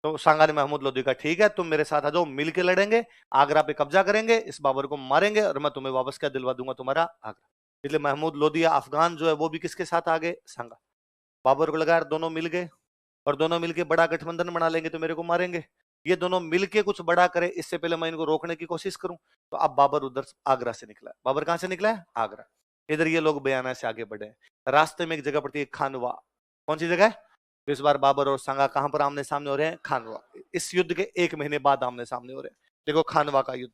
तो सांगा ने महमूद लोदी का, ठीक है तुम मेरे साथ आ जाओ, मिलके लड़ेंगे, आगरा पे कब्जा करेंगे, इस बाबर को मारेंगे और मैं तुम्हें वापस क्या दिलवा दूंगा? तुम्हारा आगरा। इसलिए महमूद लोदी या अफगान जो है वो भी किसके साथ आ गए? सांगा। बाबर को लगा यार दोनों मिल गए और दोनों मिलके बड़ा गठबंधन बना लेंगे तो मेरे को मारेंगे, ये दोनों मिलके कुछ बड़ा करे, इससे पहले मैं इनको रोकने की कोशिश करूं। तो अब बाबर उधर आगरा से निकला। बाबर कहां से निकला है? आगरा। इधर ये लोग बयाना से आगे बढ़े। रास्ते में एक जगह पड़ती है खानवा। कौन सी जगह है? तो इस बार बाबर और सांगा कहां पर आमने सामने हो रहे हैं? खानवा। इस युद्ध के 1 महीने बाद आमने सामने हो रहे हैं। देखो खानवा का युद्ध,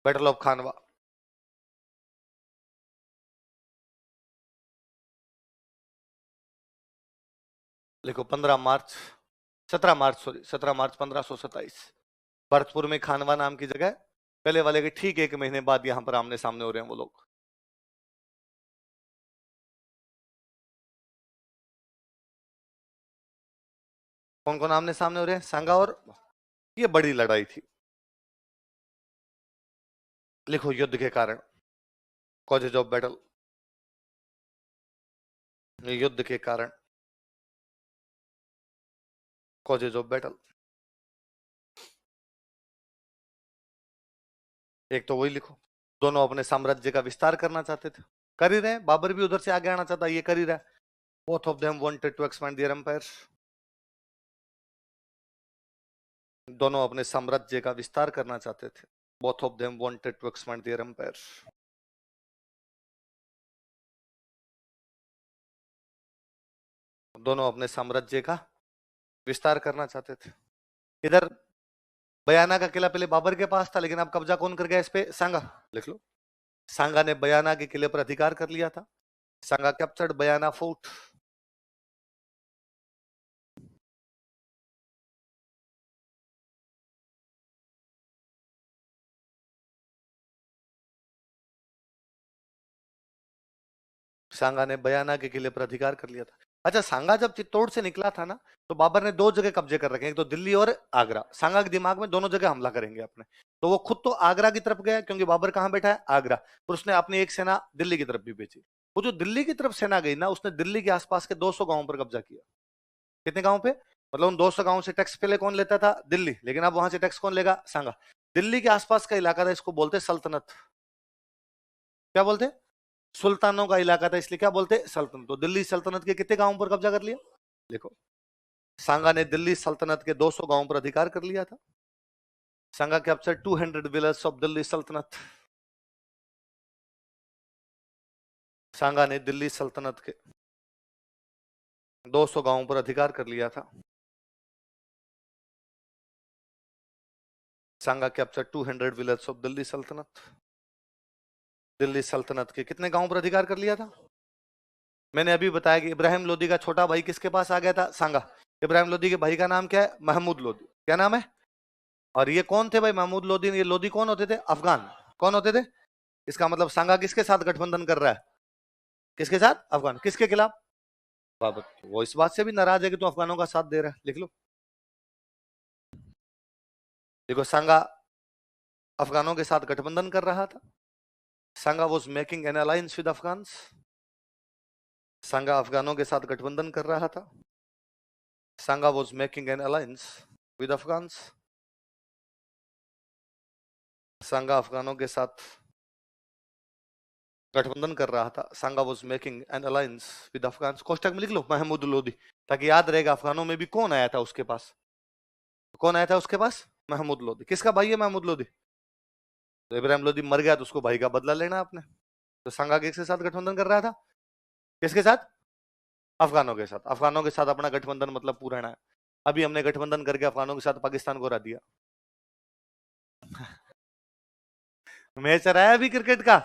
बैटल ऑफ खानवा। देखो 15 मार्च, 17 मार्च, सॉरी 17 मार्च 1527, भरतपुर में खानवा नाम की जगह। पहले वाले के ठीक 1 महीने बाद यहां पर आमने सामने हो रहे हैं वो लोग। कौन कौन आमने सामने हो रहे हैं? सांगा और। ये बड़ी लड़ाई थी। लिखो युद्ध के कारण, कॉजेज ऑफ बैटल। युद्ध के कारण, कॉजेज ऑफ बैटल। एक तो वही लिखो, दोनों अपने साम्राज्य का विस्तार करना चाहते थे, कर ही रहे हैं। बाबर भी उधर से आगे आना चाहता, ये कर ही रहा है। Both of them wanted to expand their empire. दोनों अपने साम्राज्य का विस्तार करना चाहते थे। Both of them wanted to expand their empire. दोनों अपने साम्राज्य का विस्तार करना चाहते थे। इधर बयाना का किला पहले बाबर के पास था, लेकिन अब कब्जा कौन कर गया इस पे? सांगा। लिख लो, सांगा ने बयाना के किले पर अधिकार कर लिया था। सांगा कैप्चर्ड बयाना फोर्ट। सांगा ने बयाना के किले पर अधिकार कर लिया था। अच्छा, सांगा जब चित्तौड़ से निकला था ना, तो बाबर ने 2 जगह कब्जे कर रखे हैं, एक तो दिल्ली और आगरा। सांगा के दिमाग में दोनों जगह हमला करेंगे अपने, तो वो खुद तो आगरा की तरफ गया क्योंकि बाबर कहां बैठा है? आगरा। और उसने अपनी एक सेना दिल्ली की तरफ भी भेजी। वो जो दिल्ली की तरफ सेना गई ना, उसने दिल्ली के आसपास के 200 गांवों पर कब्जा किया। कितने गांव पे? मतलब उन 200 गांवों से टैक्स पहले कौन लेता था? दिल्ली। लेकिन अब वहां से टैक्स कौन लेगा? सांगा। दिल्ली के आसपास का इलाका था, इसको बोलते सल्तनत। क्या बोलते? सुल्तानों का इलाका था, इसलिए क्या बोलते? सल्तनत। तो दिल्ली सल्तनत के कितने गांवों पर कब्जा कर लिया? देखो, सांगा ने दिल्ली सल्तनत के 200 गांवों पर अधिकार कर लिया था। सांगा कैप्चर 200 विलेज ऑफ दिल्ली सल्तनत। सांगा ने दिल्ली सल्तनत के 200 गांवों पर अधिकार कर लिया था। सांगा कैप्चर 200 विलेज ऑफ दिल्ली सल्तनत। दिल्ली सल्तनत के कितने गांवों पर अधिकार कर लिया था? मैंने अभी बताया कि इब्राहिम लोदी का छोटा भाई किसके पास आ गया था? सांगा। इब्राहिम लोदी के भाई का नाम क्या है? महमूद लोदी। क्या नाम है? और ये कौन थे भाई महमूद लोदी? ये लोदी कौन होते थे? अफगान। कौन होते थे? इसका मतलब सांगा किसके साथ गठबंधन कर रहा है? किसके साथ? अफगान। किसके खिलाफ? बाबर। वो इस बात से भी नाराज है कि तू अफगानों का साथ दे रहा है। लिख लो, देखो सांगा अफगानों के साथ गठबंधन कर रहा था। Sanga was making an alliance with Afghans. Sanga अफगानों के साथ गठबंधन कर रहा था। Sanga was making an alliance with Afghans. Sanga अफगानों के साथ गठबंधन कर रहा था। Sanga was making an alliance with Afghans. कोष्टक में लिख लो महमूद लोदी, ताकि याद रहेगा अफगानों में भी कौन आया था उसके पास। कौन आया था उसके पास? महमूद लोदी। किसका भाई है महमूद लोदी? तो इब्राहिम लोदी मर गया तो उसको भाई का बदला लेना आपने। तो सांगा किसके साथ गठबंधन कर रहा था? किसके साथ? अफगानों के साथ। अफगानों के साथ अपना गठबंधन मतलब पुराना है। अभी हमने गठबंधन करके अफगानों के साथ पाकिस्तान को हरा दिया। मैच रहा है अभी क्रिकेट का।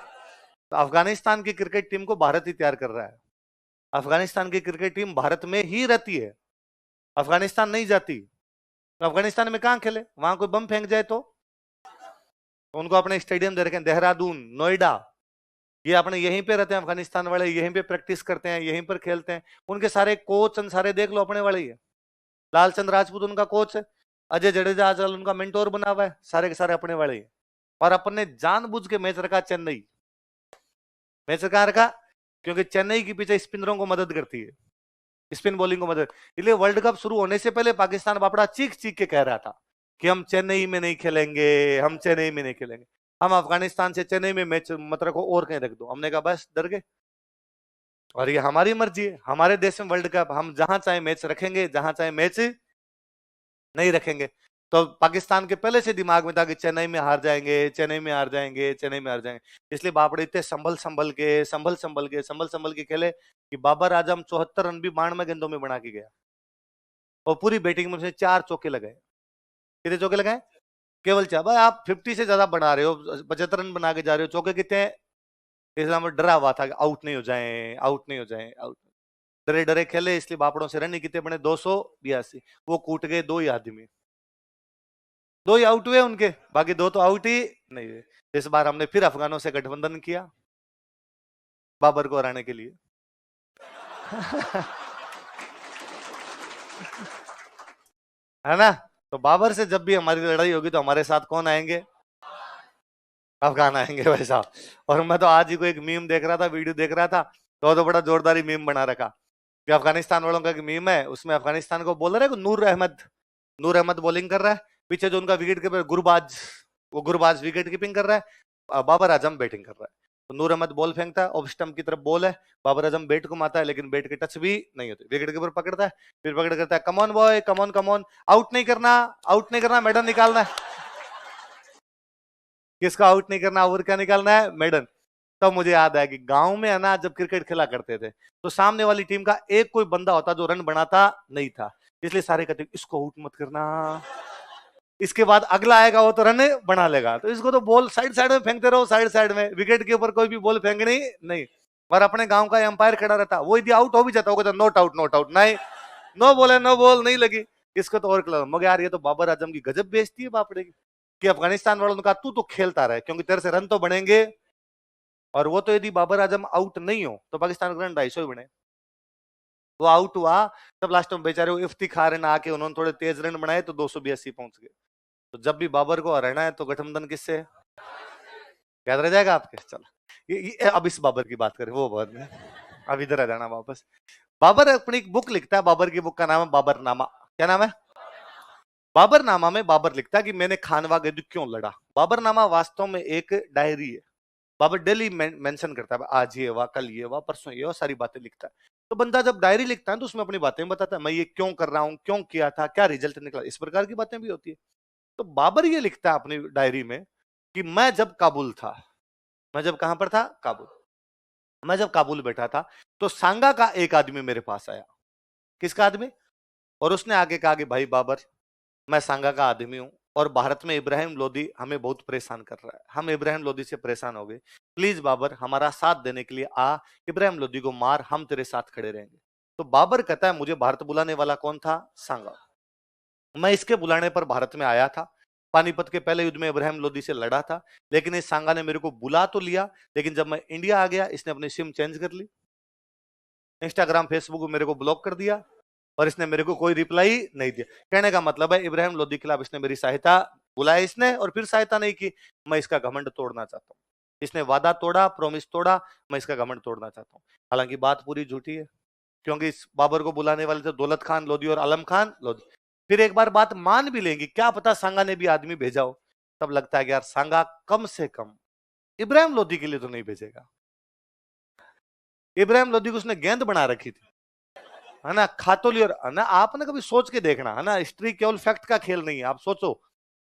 तो अफगानिस्तान की क्रिकेट टीम को भारत ही तैयार कर रहा है। अफगानिस्तान की क्रिकेट टीम भारत में ही रहती है, अफगानिस्तान नहीं जाती। तो अफगानिस्तान में कहां खेले, वहां कोई बम फेंक जाए तो उनको अपने स्टेडियम दे रखे हैं, देहरादून, नोएडा, ये अपने यहीं पे रहते हैं अफगानिस्तान वाले, यहीं पे प्रैक्टिस करते हैं, यहीं पर खेलते हैं। उनके सारे कोच सारे देख लो अपने वाले ही है। लालचंद राजपूत उनका कोच है, अजय जडेजा आजकल उनका मेंटोर बना हुआ है, सारे के सारे अपने वाले ही है। और अपने जानबूझ के मैच रखा चेन्नई, मैच कहां रखा, क्योंकि चेन्नई के पीछे स्पिनरों को मदद करती है, स्पिन बॉलिंग को मदद। इसलिए वर्ल्ड कप शुरू होने से पहले पाकिस्तान बापड़ा चीख चीख के कह रहा था कि हम चेन्नई में नहीं खेलेंगे, हम चेन्नई में नहीं खेलेंगे, हम अफगानिस्तान से चेन्नई में मैच मत रखो और कहीं रख दो। हमने कहा बस डर गए, और ये हमारी मर्जी है, हमारे देश में वर्ल्ड कप, हम जहां चाहे मैच रखेंगे, जहां चाहे मैच नहीं रखेंगे। तो पाकिस्तान के पहले से दिमाग में था कि चेन्नई में हार जाएंगे, चेन्नई में हार जाएंगे, चेन्नई में हार जाएंगे। इसलिए बापड़े इतने संभल संभल के खेले कि बाबर आजम 74 रन भी 92 गेंदों में बना के गया, और पूरी बैटिंग में उसने 4 चौके लगाए। कितने चौके लगाए, केवल 4। भाई आप 50 से ज्यादा बना रहे हो, 75 रन बना के जा रहे हो, चौके कितने हैं? इसलिए डरा हुआ था कि आउट नहीं हो जाए, आउट नहीं हो जाए, आउट। डरे डरे खेले, इसलिए बापड़ों से रन ही कितने बने, 282। वो कूट गए 2 ही आदमी, 2 ही आउट हुए उनके, बाकी 2 तो आउट ही नहीं हुए। इस बार हमने फिर अफगानों से गठबंधन किया बाबर को हराने के लिए। है ना? तो बाबर से जब भी हमारी लड़ाई होगी तो हमारे साथ कौन आएंगे? अफगान आएंगे भाई साहब। और मैं तो आज ही को एक मीम देख रहा था, वीडियो देख रहा था, तो बड़ा जोरदारी मीम बना रखा कि अफगानिस्तान वालों का एक मीम है, उसमें अफगानिस्तान को बोल रहा है नूर अहमद बॉलिंग कर रहा है, पीछे जो उनका विकेट कीपर गुरबाज, वो गुरबाज विकेट कीपिंग कर रहा है, बाबर आजम बैटिंग कर रहा है। तो नूर अहमद बॉल फेंकता है, ऑफ स्टंप की तरफ बॉल है, बाबर आजम बैट को मारता है, लेकिन बैट के टच भी नहीं होते। विकेट कीपर पकड़ता है, फिर पकड़ करता है, come on boy, come on come on, out नहीं करना, आउट नहीं करना, मैडम निकालना है। किसका आउट नहीं करना और क्या निकालना है? मेडन। तब मुझे याद आया कि गांव में है ना, जब क्रिकेट खेला करते थे तो सामने वाली टीम का एक कोई बंदा होता जो रन बनाता नहीं था, इसलिए सारे कहते इसको आउट मत करना, इसके बाद अगला आएगा वो तो रन बना लेगा, तो इसको तो बॉल साइड साइड में फेंकते रहो, साइड साइड में, विकेट के ऊपर कोई भी बॉल फेंकनी नहीं। और अपने गांव का एम्पायर खड़ा रहता, वो यदि आउट हो भी जाता होगा तो नॉट आउट, नॉट आउट, नहीं, नो बॉल है, नो बॉल, नहीं लगी। इसको तो और क्लब, मगर यार ये तो बाबर आजम की गजब बेइज्जती है बापड़े की, कि अफगानिस्तान वालों ने कहा तू तो खेलता रहे क्योंकि तेरे से रन तो बनेंगे। और वो तो यदि बाबर आजम आउट नहीं हो तो पाकिस्तान के रन 250 ही बने। वो आउट हुआ तब लास्ट में बेचारे वो इफ्तिखार ने आके उन्होंने थोड़े तेज रन बनाए तो 282 पहुंच गए। तो जब भी बाबर को हराना है तो गठबंधन किससे है? याद रह जाएगा आपके? चलो अब इस बाबर की बात करें, वो बाद में, अब इधर आ जाना वापस। बाबर अपनी एक बुक लिखता है, बाबर की बुक का नाम है बाबरनामा। क्या नाम है? बाबरनामा में बाबर लिखता है कि मैंने खानवा युद्ध क्यों लड़ा। बाबरनामा वास्तव में एक डायरी है, बाबर डेली मेंशन करता है, आज ये हुआ, कल ये हुआ, परसों ये हुआ, सारी बातें लिखता है। तो बंदा जब डायरी लिखता है तो उसमें अपनी बातें बताता है, मैं ये क्यों कर रहा हूं, क्यों किया था, क्या रिजल्ट निकला, इस प्रकार की बातें भी होती है। तो बाबर ये लिखता है अपनी डायरी में कि मैं जब काबुल था, मैं जब कहां पर था? काबुल। मैं जब काबुल बैठा था तो सांगा का एक आदमी मेरे पास आया। किसका आदमी? और उसने आगे कहा कि भाई बाबर, मैं सांगा का आदमी हूं और भारत में इब्राहिम लोदी हमें बहुत परेशान कर रहा है, हम इब्राहिम लोदी से परेशान हो गए, प्लीज बाबर हमारा साथ देने के लिए आ, इब्राहिम लोदी को मार, हम तेरे साथ खड़े रहेंगे। तो बाबर कहता है मुझे भारत बुलाने वाला कौन था? सांगा। मैं इसके बुलाने पर भारत में आया था, पानीपत के पहले युद्ध में इब्राहिम लोदी से लड़ा था, लेकिन इस सांगा ने मेरे को बुला तो लिया, लेकिन जब मैं इंडिया आ गया इसने अपनी सिम चेंज कर ली, इंस्टाग्राम फेसबुक मेरे को ब्लॉक कर दिया, और इसने मेरे को कोई रिप्लाई नहीं दिया। कहने का मतलब है इब्राहिम लोदी के खिलाफ इसने मेरी सहायता, बुलाया इसने और फिर सहायता नहीं की। मैं इसका घमंड तोड़ना चाहता हूँ, इसने वादा तोड़ा, प्रॉमिस तोड़ा, मैं इसका घमंड तोड़ना चाहता हूँ। हालांकि बात पूरी झूठी है, क्योंकि इस बाबर को बुलाने वाले थे दौलत खान लोदी और आलम खान लोदी। फिर एक बार बात मान भी लेंगे, क्या पता सांगा ने भी आदमी भेजा हो, तब लगता है कि यार सांगा कम से कम इब्राहिम लोदी के लिए तो नहीं भेजेगा। इब्राहिम लोदी को उसने गेंद बना रखी थी, है ना, खातोली। और है ना, आपने कभी सोच के देखना, है ना, हिस्ट्री केवल फैक्ट का खेल नहीं है। आप सोचो,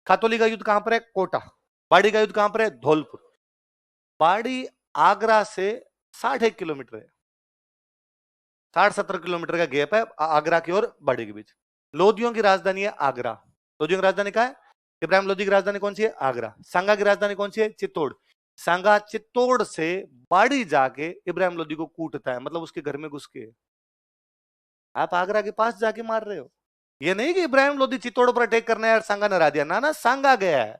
खातोली का युद्ध कहां पर है? कोटा। बाड़ी का युद्ध कहां पर है? धौलपुर। बाड़ी आगरा से 60 किलोमीटर है, 60-70 किलोमीटर का गैप है आगरा की और बाड़ी के बीच। लोदियों की राजधानी है आगरा। लोदियों की राजधानी कहां है? इब्राहिम लोदी की राजधानी कौन सी है? आगरा। सांगा की राजधानी कौन सी है? चित्तौड़। सांगा चित्तौड़ से बाड़ी जाके इब्राहिम लोदी को कूटता है, मतलब उसके घर में घुस के। आप आगरा के पास जाके मार रहे हो। ये नहीं कि इब्राहिम लोदी चित्तौड़ पर अटैक करने यार सांगा ने हरा दिया, ना ना, सांगा गया है।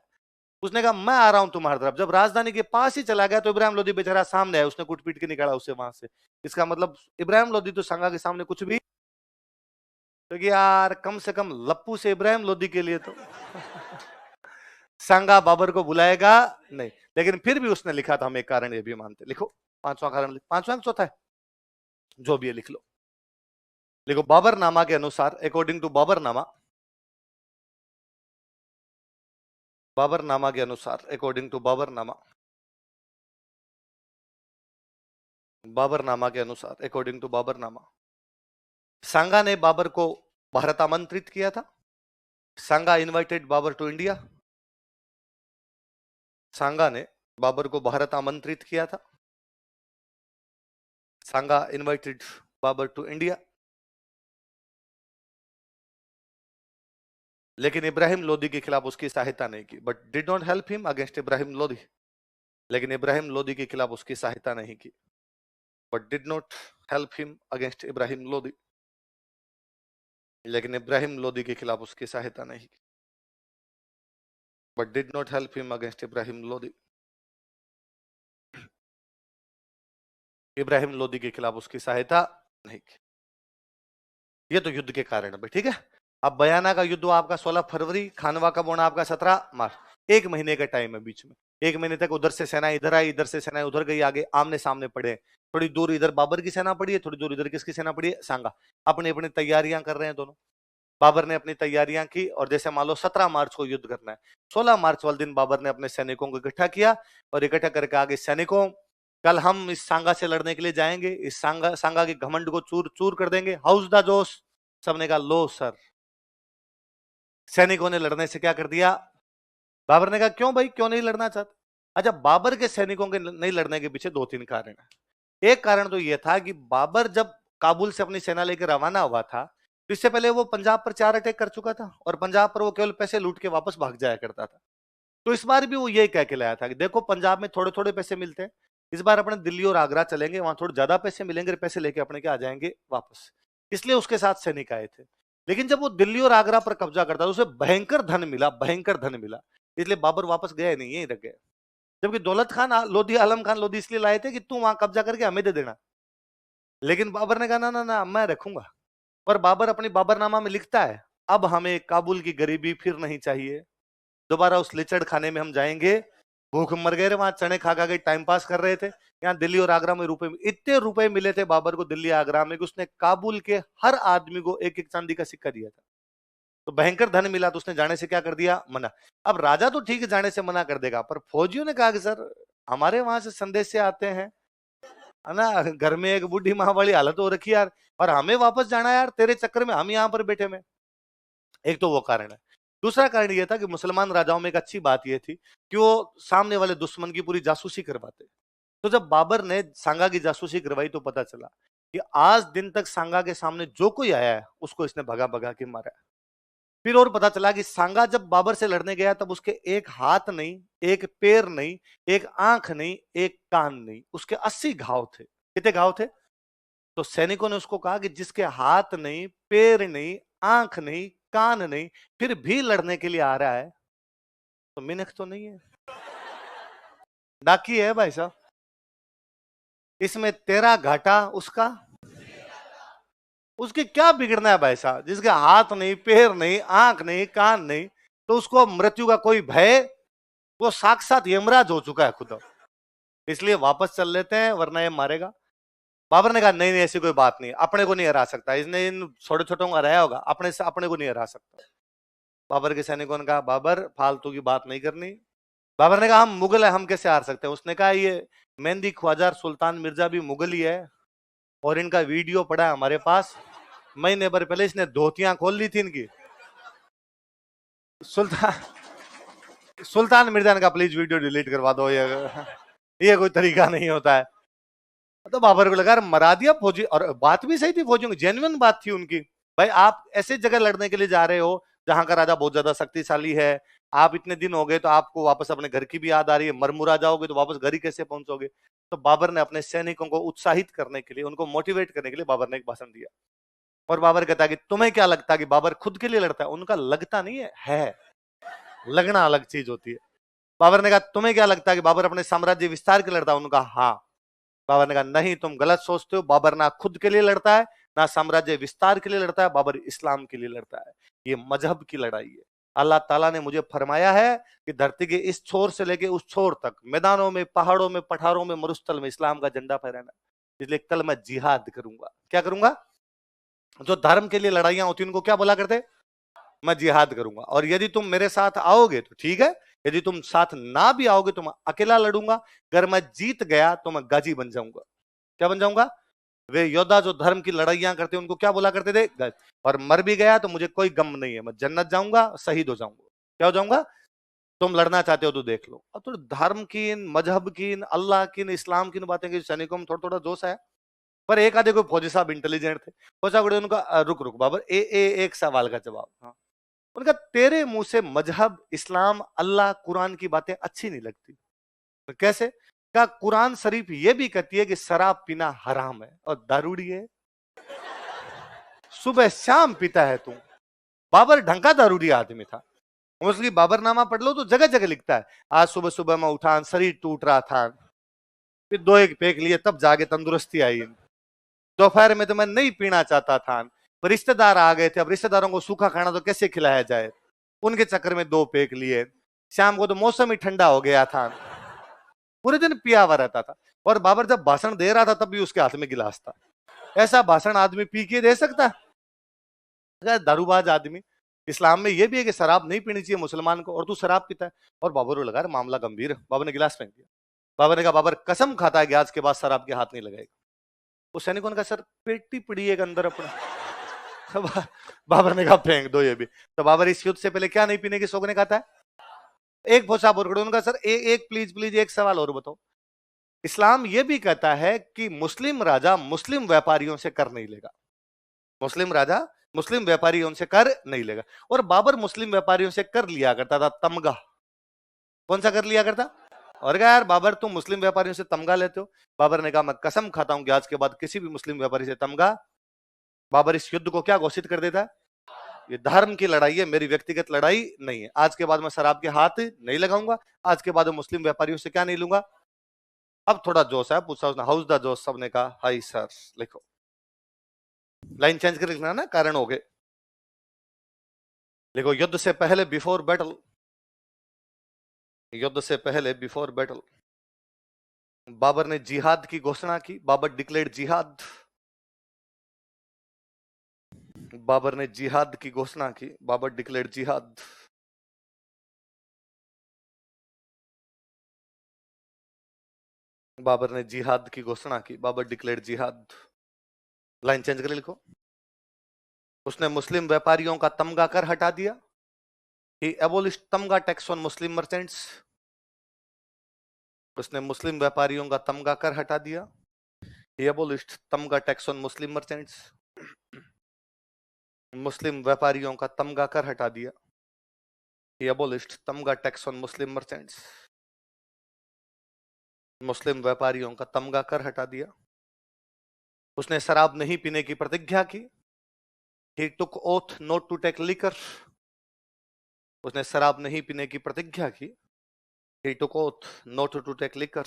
उसने कहा मैं आ रहा हूं तुम्हारी तरफ। जब राजधानी के पास ही चला गया तो इब्राहिम लोदी बेचारा सामने है, उसने कुट पीट के निकाला उसे वहां से। इसका मतलब इब्राहिम लोदी तो सांगा के सामने कुछ भी, तो यार कम से कम लप्पू से इब्राहिम लोदी के लिए तो सांगा बाबर को बुलाएगा नहीं। लेकिन फिर भी उसने लिखा था, हम एक कारण ये भी मानते। लिखो पांचवा कारण, पांचवा चौथा है, जो भी है लिख लो। लिखो बाबरनामा के अनुसार, अकॉर्डिंग टू बाबरनामा, बाबरनामा के अनुसार, अकॉर्डिंग टू बाबरनामा, बाबरनामा के अनुसार, अकॉर्डिंग टू बाबरनामा, सांगा ने बाबर को भारत आमंत्रित किया था। सांगा इनवाइटेड बाबर टू इंडिया। सांगा ने बाबर को भारत आमंत्रित किया था। सांगा इनवाइटेड बाबर टू इंडिया। लेकिन इब्राहिम लोदी के खिलाफ उसकी सहायता नहीं की, but did not help him against Ibrahim Lodi. लेकिन इब्राहिम लोदी के खिलाफ उसकी सहायता नहीं की, but did not help him against Ibrahim Lodi. लेकिन इब्राहिम लोदी के खिलाफ उसकी सहायता नहीं की, but did not help him against Ibrahim Lodi. Ibrahim Lodi के खिलाफ उसकी सहायता नहीं की। ये तो युद्ध के कारण है, ठीक है। अब बयाना का युद्ध आपका 16 फरवरी, खानवा का बोना आपका 17 मार्च। एक महीने का टाइम है बीच में। एक महीने तक उधर से सेना इधर आई, इधर से सेना उधर गई, आगे आमने सामने पड़े। थोड़ी दूर इधर बाबर की सेना पड़ी है, थोड़ी दूर इधर किसकी सेना पड़ी है, सांगा। अपनी अपनी तैयारियां कर रहे हैं दोनों। बाबर ने अपनी तैयारियां की, और जैसे मान लो 17 मार्च को युद्ध करना है, 16 मार्च वाले दिन बाबर ने अपने सैनिकों को इकट्ठा किया, और इकट्ठा करके आगे सैनिकों, कल हम इस सांगा से लड़ने के लिए जाएंगे, इस सांगा के घमंड को चूर चूर कर देंगे। हाउस द जोश। सबने कहा लो सर। सैनिकों ने लड़ने से क्या कर दिया। बाबर ने कहा क्यों भाई, क्यों नहीं लड़ना चाहते। अच्छा, बाबर के सैनिकों के नहीं लड़ने के पीछे 2-3 कारण है। एक कारण तो यह था कि बाबर जब काबुल से अपनी सेना लेकर रवाना हुआ था, तो इससे पहले वो पंजाब पर 4 अटैक कर चुका था, और पंजाब पर वो केवल पैसे लूट के वापस भाग जाया करता था। तो इस बार भी वो यही कह के लाया था कि देखो पंजाब में थोड़े थोड़े पैसे मिलते हैं, इस बार अपने दिल्ली और आगरा चलेंगे, वहां थोड़े ज्यादा पैसे मिलेंगे, पैसे लेके अपने के आ जाएंगे वापस। इसलिए उसके साथ सैनिक आए थे। लेकिन जब वो दिल्ली और आगरा पर कब्जा करता था, उसे भयंकर धन मिला, भयंकर धन मिला। इसलिए बाबर वापस गया नहीं, यही रह गए। जबकि दौलत खान लोधी, आलम खान लोधी इसलिए लाए थे कि तू वहां कब्जा करके हमें दे देना। लेकिन बाबर ने कहा ना ना ना, मैं रखूंगा। पर बाबर अपनी बाबरनामा में लिखता है, अब हमें काबुल की गरीबी फिर नहीं चाहिए, दोबारा उस लिचड़ खाने में हम जाएंगे। भूख मर गए, वहां चने खा खा के टाइम पास कर रहे थे। यहाँ दिल्ली और आगरा में रुपए, इतने रुपए मिले थे बाबर को दिल्ली आगरा में कि उसने काबुल के हर आदमी को एक एक चांदी का सिक्का दिया था। तो भयंकर धन मिला, तो उसने जाने से क्या कर दिया, मना। अब राजा तो ठीक है जाने से मना कर देगा, पर फौजियों ने कहा कि सर हमारे वहां से संदेश से आते हैं, है ना, घर में एक बूढ़ी माँ वाली हालत हो रखी यार, और हमें वापस जाना यार, तेरे चक्कर में हम यहाँ पर बैठे में। एक तो वो कारण है। दूसरा कारण यह था कि मुसलमान राजाओं में एक अच्छी बात यह थी कि वो सामने वाले दुश्मन की पूरी जासूसी करवाते। तो जब बाबर ने सांगा की जासूसी करवाई, तो पता चला कि आज दिन तक सांगा के सामने जो कोई आया है उसको इसने भगा भगा के मारा है। फिर और पता चला कि सांगा जब बाबर से लड़ने गया तब उसके एक हाथ नहीं, एक पैर नहीं, एक आंख नहीं, एक कान नहीं, उसके 80 घाव थे। कितने घाव थे। तो सैनिकों ने उसको कहा कि जिसके हाथ नहीं, पैर नहीं, आंख नहीं, कान नहीं, फिर भी लड़ने के लिए आ रहा है, तो मिनख तो नहीं है, डाकी है भाई साहब। इसमें तेरा घाटा, उसका, उसके क्या बिगड़ना है भाई साहब। जिसके हाथ नहीं, पैर नहीं, आंख नहीं, कान नहीं, तो उसको मृत्यु का कोई भय, वो साक्षात यमराज हो चुका है खुद। इसलिए वापस चल लेते हैं, वरना ये मारेगा। बाबर ने कहा नहीं नहीं, ऐसी कोई बात नहीं, अपने को नहीं हरा सकता, इसने इन छोटे छोटों को हराया होगा, अपने से अपने को नहीं हरा सकता। बाबर के सैनिकों ने कहा बाबर फालतू की बात नहीं करनी। बाबर ने कहा हम मुगल है, हम कैसे हार सकते हैं। उसने कहा ये मेहंदी ख्वाजा सुल्तान मिर्जा भी मुगल ही है, और इनका वीडियो पड़ा है हमारे पास, महीने भर पहले इसने धोतियां खोल ली थी इनकी। सुल्तान मिर्जा ने कहा प्लीज वीडियो डिलीट करवा दो, ये कोई तरीका नहीं होता है। तो बाबर को लगा मरा दिया फौजी, और बात भी सही थी, फौजियों की जेन्युइन बात थी उनकी। भाई आप ऐसे जगह लड़ने के लिए जा रहे हो जहां का राजा बहुत ज्यादा शक्तिशाली है। आप इतने दिन हो गए तो आपको वापस अपने घर की भी याद आ रही है, मरमुरा जाओगे तो वापस घर ही कैसे पहुंचोगे। तो बाबर ने अपने सैनिकों को उत्साहित करने के लिए, उनको मोटिवेट करने के लिए बाबर ने एक भाषण दिया। और बाबर कहता है कि तुम्हें क्या लगता है कि बाबर खुद के लिए लड़ता है? उनका लगता नहीं है। लगना अलग चीज होती है। बाबर ने कहा तुम्हें क्या लगता है कि बाबर अपने साम्राज्य विस्तार के लिए लड़ता है? उनका हाँ। बाबर ने कहा नहीं, तुम गलत सोचते हो। बाबर ना खुद के लिए लड़ता है, ना साम्राज्य विस्तार के लिए लड़ता है, बाबर इस्लाम के लिए लड़ता है। ये मजहब की लड़ाई है। अल्लाह ताला ने मुझे फरमाया है कि धरती के इस छोर से लेके उस छोर तक, मैदानों में, पहाड़ों में, पठारों में, मरुस्थल में इस्लाम का झंडा फहराना। इसलिए कल मैं जिहाद करूंगा। क्या करूंगा? जो धर्म के लिए लड़ाइयां होती उनको क्या बोला करते? मैं जिहाद करूंगा। और यदि तुम मेरे साथ आओगे तो ठीक है, यदि तुम साथ ना भी आओगे तो मैं अकेला लड़ूंगा। अगर मैं जीत गया तो मैं गाजी बन जाऊंगा। क्या बन जाऊंगा? वे योद्धा जो धर्म की लड़ाइयां करते उनको क्या बोला करते थे? गज। और मर भी गया तो मुझे कोई गम नहीं है, मैं जन्नत जाऊंगा, शहीद हो जाऊंगा। क्या हो जाऊंगा? तुम लड़ना चाहते हो तो देख लो। अब तो धर्म की, मजहब की, अल्लाह की, इस्लाम की बातें की सैनिकों में थोड़ा थोड़ा जोश है। पर एक आधे कोई फौजी साहब इंटेलिजेंट थे। फौजी साहब उनका रुक रुक बाबर, एक सवाल का जवाब। हाँ। उनका तेरे मुंह से मजहब, इस्लाम, अल्लाह, कुरान की बातें अच्छी नहीं लगती। तो कैसे? क्या कुरान शरीफ ये भी कहती है कि शराब पीना हराम है और दारूड़ी है? सुबह शाम पीता है तू। बाबर ढंग का दारूड़ी आदमी था। उसकी बाबरनामा पढ़ लो तो जगह जगह लिखता है, आज सुबह सुबह मैं उठा, शरीर टूट रहा था, फिर दो एक पेक लिए तब जाके तंदुरुस्ती आई। दोपहर में तो मैं नहीं पीना चाहता था, पर रिश्तेदार आ गए थे, अब रिश्तेदारों को सूखा खाना तो कैसे खिलाया जाए, उनके चक्कर में दो पेक लिए। शाम को तो मौसम ही ठंडा हो गया था, पूरे दिन पिया हुआ रहता था। और बाबर जब भाषण दे रहा था तब भी उसके हाथ में गिलास था। ऐसा भाषण आदमी पी के दे सकता है? दारूबाज आदमी। इस्लाम में यह भी है कि शराब नहीं पीनी चाहिए मुसलमान को, और तू शराब पीता है। और बाबर को लगा मामला गंभीर है। बाबर ने गिलास फेंक दिया। बाबर ने कहा बाबर कसम खाता है कि आज के बाद शराब के हाथ नहीं लगाएगा। उस सैनिकों ने कहा सर पेटी पड़ी है अंदर अपना। बाबर ने कहा फेंक दो ये भी। तो बाबर इस युद्ध से पहले क्या नहीं पीने की सौगंध खाता है? एक पोछा बोर खड़े। उनका सर एक प्लीज प्लीज एक सवाल और बताओ। इस्लाम यह भी कहता है कि मुस्लिम राजा मुस्लिम व्यापारियों से कर नहीं लेगा। मुस्लिम राजा मुस्लिम व्यापारियों से कर नहीं लेगा। और बाबर मुस्लिम व्यापारियों से कर लिया करता था, तमगा। कौन सा कर लिया करता? और कहा यार बाबर तुम मुस्लिम व्यापारियों से तमगा लेते हो। बाबर ने कहा मैं कसम खाता हूं कि आज के बाद किसी भी मुस्लिम व्यापारी से तमगा। बाबर इस युद्ध को क्या घोषित कर देता है? ये धर्म की लड़ाई है, मेरी व्यक्तिगत लड़ाई नहीं है। आज के बाद मैं शराब के हाथ नहीं लगाऊंगा। आज के बाद मुस्लिम व्यापारियों से क्या नहीं लूंगा। अब थोड़ा जोश है, पूछा उसने हाउस द जोश, सबने कहा हाई सर। लिखो, लाइन चेंज कर लिखना ना, कारण हो गए। लिखो, युद्ध से पहले बिफोर बैटल, युद्ध से पहले बिफोर बैटल बाबर ने जिहाद की घोषणा की। बाबर डिक्लेयर्ड जिहाद। बाबर ने जिहाद की घोषणा की। बाबर डिक्लेयर्ड जिहाद। बाबर ने जिहाद की घोषणा की। बाबर डिक्लेयर्ड जिहाद। लाइन चेंज कर लिखो। उसने मुस्लिम व्यापारियों का तमगा कर हटा दिया। He abolished तमगा टैक्स ऑन मुस्लिम मर्चेंट्स। उसने मुस्लिम व्यापारियों का तमगा कर हटा दिया। He abolished तमगा टैक्स ऑन मुस्लिम मर्चेंट्स। मुस्लिम व्यापारियों का तमगा कर हटा दिया। He abolished तमगा टैक्स ऑन मुस्लिम मर्चेंट्स। मुस्लिम व्यापारियों का तमगा कर हटा दिया। उसने शराब नहीं पीने की प्रतिज्ञा की। He took oath not to take liquor। उसने शराब नहीं पीने की प्रतिज्ञा की। He took oath not to take liquor।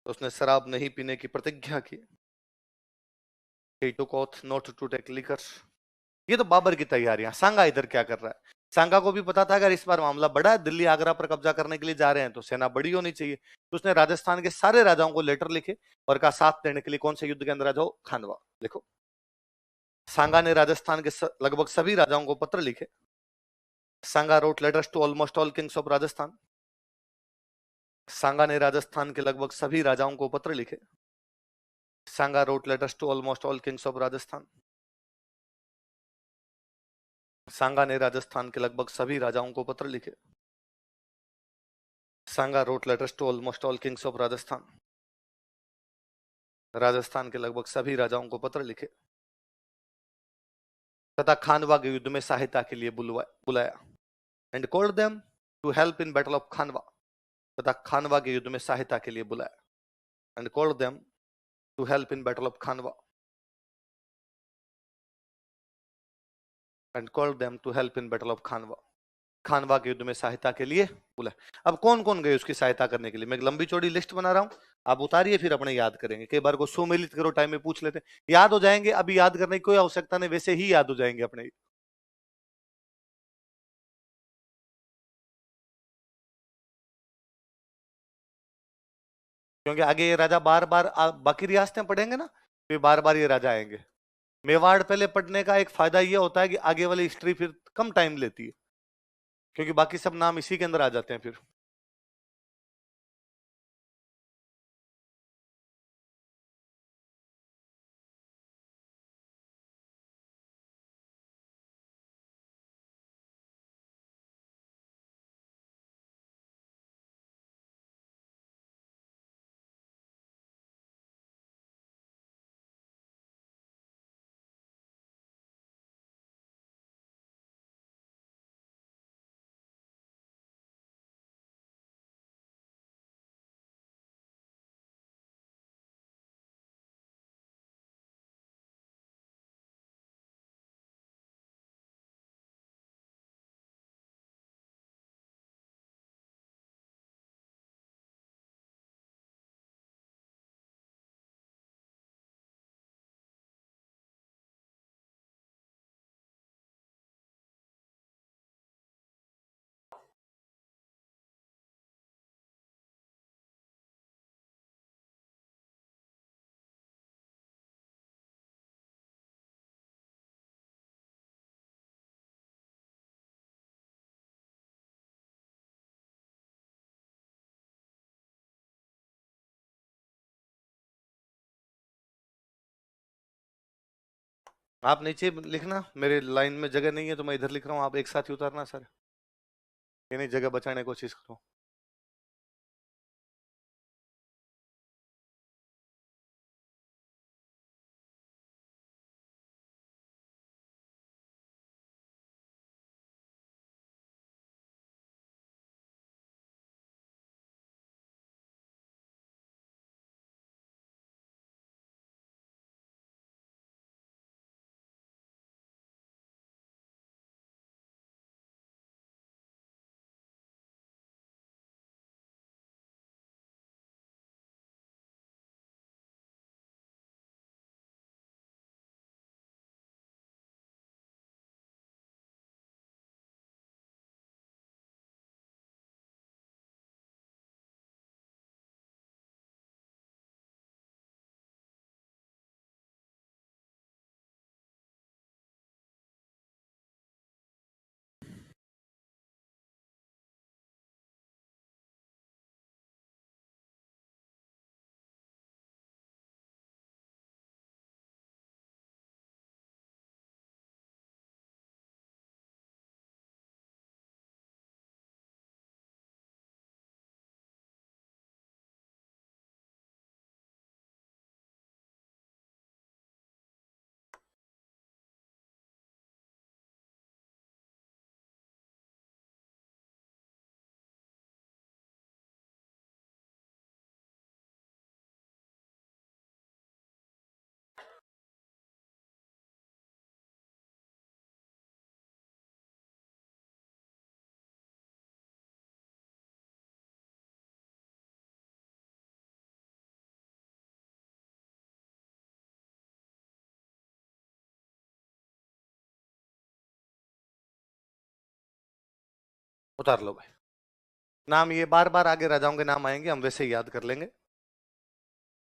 उसने शराब नहीं पीने की प्रतिज्ञा की। He took oath not to take liquor। ये तो बाबर की तैयारियां। सांगा इधर क्या कर रहा है? सांगा को भी पता था अगर इस बार मामला बड़ा है, दिल्ली आगरा पर कब्जा करने के लिए जा रहे हैं, तो सेना बड़ी होनी चाहिए। तो उसने राजस्थान के सारे राजाओं को लेटर लिखे और कहा साथ देने के लिए कौन से युद्ध के अंदर आ जाओ, खानवा। देखो, सांगा ने राजस्थान के लगभग सभी राजाओं को पत्र लिखे। Sanga wrote letters to almost all kings of Rajasthan. Sanga ने राजस्थान के लगभग सभी राजाओं को पत्र लिखे। Sanga wrote letters to almost all kings of Rajasthan. Sanga ने राजस्थान के लगभग सभी राजाओं को पत्र लिखे। Sanga wrote letters to almost all kings of Rajasthan. Rajasthan के लगभग सभी राजाओं को पत्र लिखे। तथा खानवा के युद्ध में सहायता के लिए बुलाया। And called them to help in battle of Khanwa, तथा खानवा के युद्ध में सहायता के लिए बुलाया। And called them to help in battle of Khanwa, and called them to help in battle of Khanwa, Khanwa के युद्ध में सहायता के लिए बुलाया। अब कौन कौन गए उसकी सहायता करने के लिए, मैं एक लंबी चौड़ी लिस्ट बना रहा हूं, आप उतारिए फिर अपने याद करेंगे। कई बार को सुमेलित करो, टाइम में पूछ लेते हैं, याद हो जाएंगे, अभी याद करने की कोई आवश्यकता नहीं, वैसे ही याद हो जाएंगे अपने। क्योंकि आगे ये राजा बार बार बाकी रियासतें पढ़ेंगे ना, फिर बार बार ये राजा आएंगे। मेवाड़ पहले पढ़ने का एक फायदा ये होता है कि आगे वाली हिस्ट्री फिर कम टाइम लेती है, क्योंकि बाकी सब नाम इसी के अंदर आ जाते हैं फिर। आप नीचे लिखना, मेरे लाइन में जगह नहीं है तो मैं इधर लिख रहा हूँ, आप एक साथ ही उतारना सर, ये नहीं जगह बचाने की कोशिश करो। उतार लो भाई, नाम ये बार बार आगे राजाओं के नाम आएंगे, हम वैसे ही याद कर लेंगे,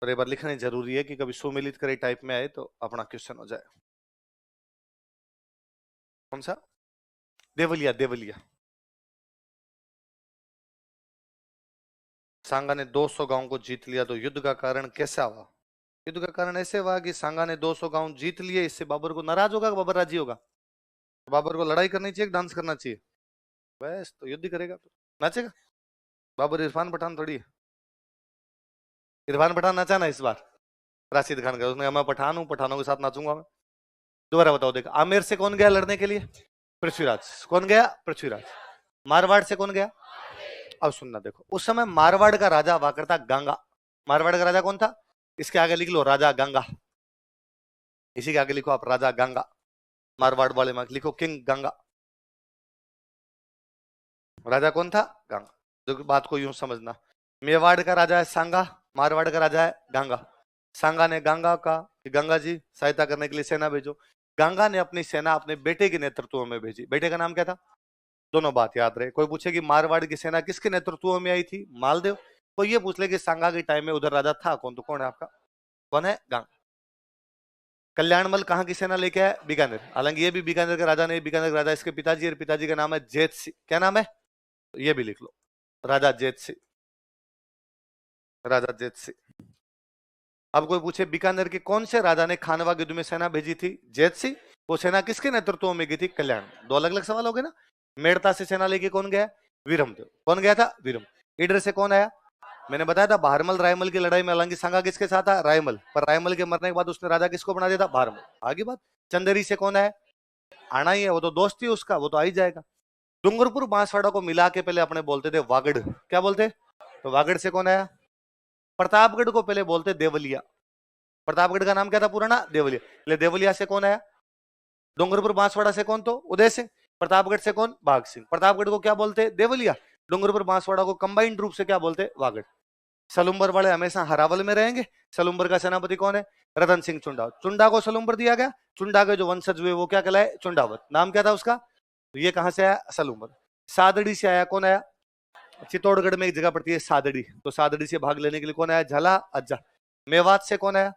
और एक बार लिखना जरूरी है कि कभी सुमेलित करे टाइप में आए तो अपना क्वेश्चन हो जाए। कौन सा? देवलिया, देवलिया। सांगा ने 200 गांव को जीत लिया तो युद्ध का कारण कैसा हुआ? युद्ध का कारण ऐसे हुआ कि सांगा ने 200 गांव जीत लिए, इससे बाबर को नाराज होगा, बाबर राजी होगा? बाबर को लड़ाई करनी चाहिए, डांस करना चाहिए? बस तो युद्ध ही करेगा, तो नाचेगा। बाबर इरफान पठान थोड़ी है। इरफान पठान नाचा ना इस बार राशिद खान का, उसने कहा मैं पठान हूँ, पठानों के साथ नाचूंगा मैं। दोबारा बताओ, देखो आमेर से कौन गया लड़ने के लिए? पृथ्वीराज। कौन गया? पृथ्वीराज। मारवाड़ से कौन गया? अब सुनना, देखो उस समय मारवाड़ का राजा हुआ करता गंगा। मारवाड़ का राजा कौन था? इसके आगे लिख लो राजा गंगा, इसी के आगे लिखो आप राजा गंगा। मारवाड़ वाले में लिखो किंग गंगा। राजा कौन था? गंगा। तो बात को यूं समझना, मेवाड़ का राजा है सांगा, मारवाड़ का राजा है गंगा। सांगा ने गंगा का कि गंगा जी सहायता करने के लिए सेना भेजो। गंगा ने अपनी सेना अपने बेटे के नेतृत्व में भेजी। बेटे का नाम क्या था? दोनों बात याद रहे। कोई पूछे कि मारवाड़ की सेना किसके नेतृत्व में आई थी? मालदेव। कोई ये पूछ ले कि सांगा के टाइम में उधर राजा था कौन, तो कौन है आपका? कौन है? गंगा। कल्याणमल कहाँ की सेना लेके आया? बीकानेर। हालांकि ये भी बीकानेर का राजा नहीं, बीकानेर का राजा इसके पिताजी, और पिताजी का नाम है जेत सिंह। क्या नाम है? ये भी लिख लो, राजा जेत सिंह। राजा जेत सिंह। अब कोई पूछे बीकानेर के कौन से राजा ने खानवा युद्ध में सेना भेजी थी? जेत सिंह। वो सेना किसके नेतृत्व में गई थी? कल्याण। दो अलग अलग सवाल हो गए ना। मेड़ता से सेना लेके कौन गया? वीरमदेव। कौन गया था? वीरम। ईडर से कौन आया? मैंने बताया था बहारमल रायमल की लड़ाई में हालांकि सांगा किसके साथ था? रायमल। पर रायमल के मरने के बाद उसने राजा किसको बना दिया था? बहारमल। आगे बात। चंदेरी से कौन आया? आना ही है, वो तो दोस्त ही उसका, वो तो आ ही जाएगा। डूंगरपुर बांसवाड़ा को मिला के पहले अपने बोलते थे वागड़। क्या बोलते? तो वागड़ से कौन आया? प्रतापगढ़ को पहले बोलते देवलिया। प्रतापगढ़ का नाम क्या था पुराना? देवलिया। देवलिया से कौन आया? डूंगरपुर बांसवाड़ा से कौन? तो उदय सिंह। प्रतापगढ़ से कौन? भाग सिंह। प्रतापगढ़ को क्या बोलते? देवलिया। डूंगरपुर बांसवाड़ा को कंबाइंड रूप से क्या बोलते? वागड़। सलुम्बर वाले हमेशा हरावल में रहेंगे। सलुम्बर का सेनापति कौन है? रतन सिंह चुंडा। चुंडा को सलुम्बर दिया गया। चुंडा के जो वंशज हुए वो क्या कहलाए? चुंडावत। नाम क्या था उसका? तो ये कहां से आया? सलुम्बर। सादड़ी से आया। कौन आया? चित्तौड़गढ़ में एक जगह पड़ती है सादड़ी, तो सादड़ी से भाग लेने के लिए कौन आया? झाला अज्जा। मेवात से कौन आया?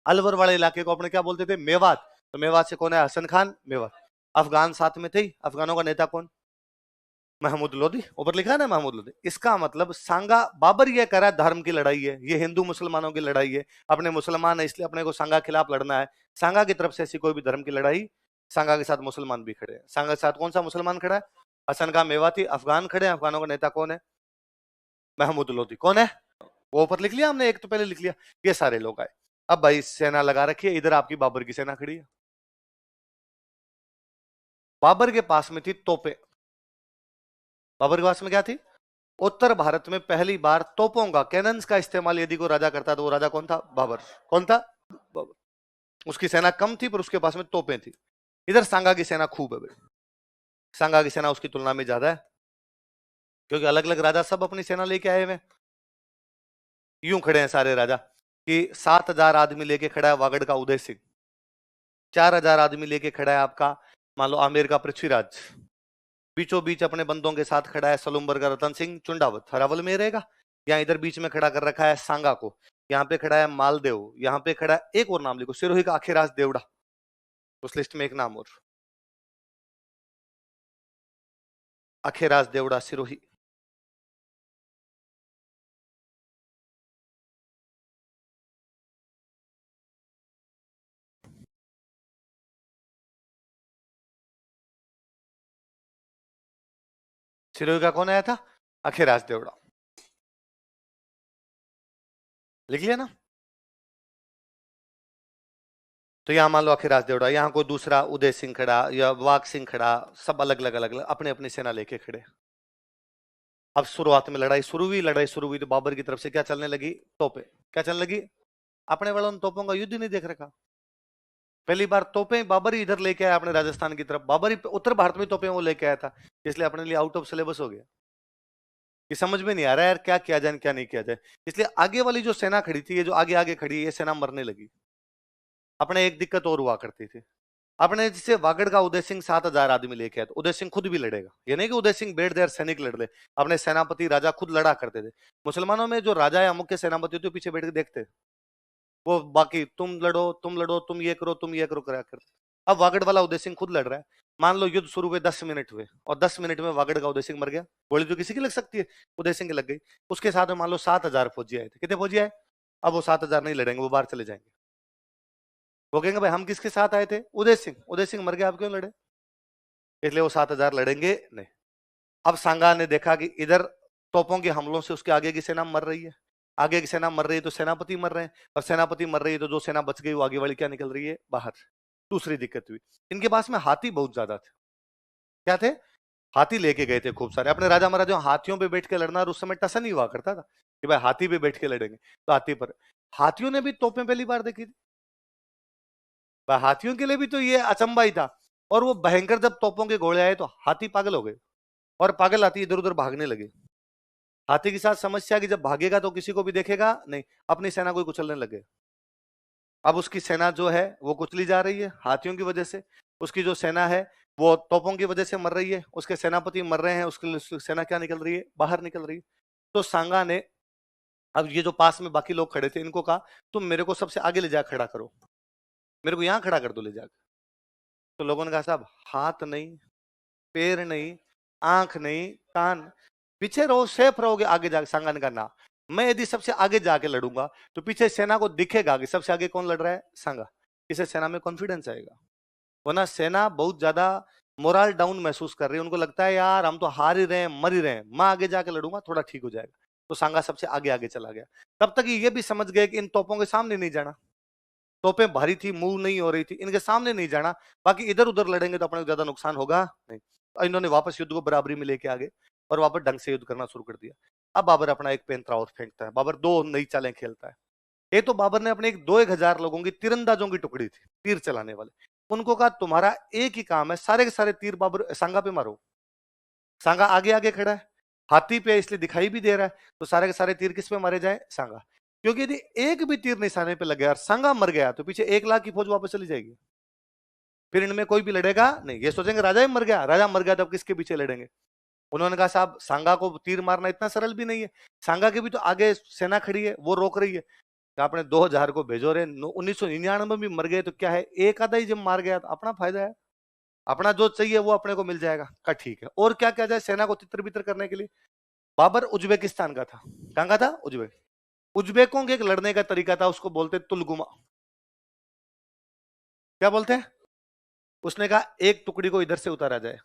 अलवर वाले इलाके को अपने क्या बोलते थे? मेवात। तो मेवात से कौन है? हसन खान मेवात। अफगान साथ में थे। अफगानों का नेता कौन? महमूद लोधी। ऊपर लिखा है ना महमूद लोधी। इसका मतलब सांगा बाबर ये कह रहा है धर्म की लड़ाई है, ये हिंदू मुसलमानों की लड़ाई है, अपने मुसलमान है इसलिए अपने को सांगा खिलाफ लड़ना है। सांगा की तरफ से ऐसी कोई भी धर्म की लड़ाई, सांगा के साथ मुसलमान भी खड़े हैं। सांगा के साथ कौन सा मुसलमान खड़ा है? हसन खान मेवाती। अफगान खड़े हैं, अफगानों का नेता कौन है? महमूद लोधी। कौन है? वो ऊपर लिख लिया हमने, एक तो पहले लिख लिया। ये सारे लोग आए। अब भाई सेना लगा रखी है, इधर आपकी बाबर की सेना खड़ी है। बाबर के पास में थी तोपे। बाबर के पास में क्या थी? उत्तर भारत में पहली बार तोपों का, कैनन्स का इस्तेमाल यदि कोई राजा करता तो वो राजा कौन था? बाबर। कौन था? बाबर। उसकी सेना कम थी पर उसके पास में तोपें थी। इधर सांगा की सेना खूब है भाई। सांगा की सेना उसकी तुलना में ज्यादा है, क्योंकि अलग अलग राजा सब अपनी सेना लेके आए हुए। यूं खड़े हैं सारे राजा कि 7,000 आदमी लेके खड़ा है वागड़ का उदय सिंह। 4,000 आदमी लेके खड़ा है आपका मान लो आमेर का पृथ्वीराज। बीचों बीच अपने बंदों के साथ खड़ा है सलुम्बर का रतन सिंह चुंडावत, हरावल में रहेगा। यहाँ इधर बीच में खड़ा कर रखा है सांगा को। यहाँ पे खड़ा है मालदेव। यहाँ पे खड़ा है एक और नाम लिखो, सिरोही का आखिराज देवड़ा। उस लिस्ट में एक नाम और, अखेराज देवड़ा सिरोही। सिरोही का कौन आया था? अखेराज देवड़ा। लिख लिया ना। तो यहाँ मान लो अखिराज देवड़ा, यहाँ कोई दूसरा उदय सिंह खड़ा या वाघ सिंह खड़ा, सब अलग अलग अलग अलग अपने अपनी सेना लेके खड़े। अब शुरुआत में लड़ाई शुरू हुई तो बाबर की तरफ से क्या चलने लगी? तोपे। क्या चलने लगी? अपने वालों ने तोपों का युद्ध नहीं देख रखा। पहली बार तोपें बाबर ही इधर लेके आया अपने राजस्थान की तरफ। बाबर ही उत्तर भारत में तोपें वो लेके आया था, इसलिए अपने लिए आउट ऑफ सिलेबस हो गया। ये समझ में नहीं आ रहा है यार, क्या किया जाए क्या नहीं किया जाए। इसलिए आगे वाली जो सेना खड़ी थी, ये जो आगे आगे खड़ी है, ये सेना मरने लगी। अपने एक दिक्कत और हुआ करती थी, अपने जिसे वागड़ का उदय सिंह 7,000 आदमी लेके आया, तो उदय सिंह खुद भी लड़ेगा। ये नहीं कि उदय सिंह बैठ देर सैनिक लड़ ले, अपने सेनापति राजा खुद लड़ा करते थे। मुसलमानों में जो राजा या मुख्य सेनापति होते पीछे बैठ के देखते, वो बाकी तुम लड़ो तुम लड़ो तुम ये करो तुम ये करो करा करते। अब वागड़ वाला उदय सिंह खुद लड़ रहा है। मान लो युद्ध शुरू हुए 10 मिनट हुए और 10 मिनट में वागड़ का उदय सिंह मर गया। गोली तो किसी की लग सकती है, उदय सिंह की लग गई। उसके साथ में मान लो 7,000 फौजी आए थे। कितने फौजी आए? अब वो 7,000 नहीं लड़ेंगे, वो बाहर चले जाएंगे। वो कहेंगे भाई हम किसके साथ आए थे? उदय सिंह। उदय सिंह मर गया, आप क्यों लड़े? इसलिए वो 7,000 लड़ेंगे नहीं। अब सांगा ने देखा कि इधर तोपों के हमलों से उसके आगे की सेना मर रही है, आगे की सेना मर रही है तो सेनापति मर रहे हैं, और सेनापति मर रही है तो जो सेना बच गई वो आगे वाली क्या निकल रही है? बाहर। दूसरी दिक्कत हुई, इनके पास में हाथी बहुत ज्यादा थे। क्या थे? हाथी लेके गए थे खूब सारे। अपने राजा महाराजा हाथियों पे बैठ के लड़ना, और उस समय टसन ही हुआ करता था कि भाई हाथी पे बैठ के लड़ेंगे, तो हाथी पर। हाथियों ने भी तोपें पहली बार देखी थी। भाई हाथियों के लिए भी तो ये अचंबा ही था। और वो भयंकर जब तोपों के घोड़े आए तो हाथी पागल हो गए, और पागल हाथी इधर उधर भागने लगे। हाथी के साथ समस्या कि जब भागेगा तो किसी को भी देखेगा नहीं, अपनी सेना को कुचलने लगे। अब उसकी सेना जो है वो कुचली जा रही है हाथियों की वजह से। उसकी जो सेना है वो तोपों की वजह से मर रही है, उसके सेनापति मर रहे हैं, उसकी सेना क्या निकल रही है? बाहर निकल रही है। तो सांगा ने, अब ये जो पास में बाकी लोग खड़े थे, इनको कहा तुम मेरे को सबसे आगे ले जा खड़ा करो, मेरे को यहां खड़ा कर दो ले जाकर। तो लोगों ने कहा साहब हाथ नहीं, पैर नहीं, आंख नहीं, कान, पीछे रहो, सेफ रहोगे आगे जाके। सांगा ने कहा ना, मैं यदि सबसे आगे जाके लड़ूंगा तो पीछे सेना को दिखेगा कि सबसे आगे कौन लड़ रहा है, सांगा। इसे सेना में कॉन्फिडेंस आएगा। वरना सेना बहुत ज्यादा मोरल डाउन महसूस कर रही है, उनको लगता है यार हम तो हार ही रहे हैं, मर ही रहे हैं, मैं आगे जाके लड़ूंगा थोड़ा ठीक हो जाएगा। तो सांगा सबसे आगे आगे चला गया। तब तक ये भी समझ गए कि इन तोपों के सामने नहीं जाना, तोपें भारी थी, मूव नहीं हो रही थी, इनके सामने नहीं जाना, बाकी इधर उधर लड़ेंगे तो अपने को ज्यादा नुकसान होगा नहीं। तो इन्होंने वापस युद्ध को बराबरी में लेके आ गए और वापस ढंग से युद्ध करना शुरू कर दिया। अब बाबर अपना एक पेंतरा और फेंकता है, बाबर दो नई चालें खेलता है। एक तो बाबर ने अपने एक हजार लोगों की तीरंदाजों की टुकड़ी थी, तीर चलाने वाले, उनको कहा तुम्हारा एक ही काम है, सारे के सारे तीर बाबर सांगा पे मारो। सांगा आगे आगे खड़ा है, हाथी पे इसलिए दिखाई भी दे रहा है, तो सारे के सारे तीर किस पे मारे जाए? सांगा। क्योंकि यदि एक भी तीर निशाने पे लग गया और सांगा मर गया तो पीछे 1 लाख की फौज वापस चली जाएगी, फिर इनमें कोई भी लड़ेगा नहीं। ये सोचेंगे राजा ही मर गया, राजा मर गया तो अब किसके पीछे लड़ेंगे। उन्होंने कहा साहब सांगा को तीर मारना इतना सरल भी नहीं है, सांगा के भी तो आगे सेना खड़ी है, वो रोक रही है। तो आपने 2000 को भेजो रे, 1999 में भी मर गए तो क्या है, एक आधा ही जब मार गया तो अपना फायदा है, अपना जो चाहिए वो अपने को मिल जाएगा। का ठीक है, और क्या क्या जाए सेना को तितर बितर करने के लिए। बाबर उज्बेकिस्तान का था। कहां का था? उज्बेक। उज्बेकों के एक लड़ने का तरीका था, उसको बोलते तुलगुमा। क्या बोलते हैं? उसने कहा एक टुकड़ी को इधर से उतारा जाए,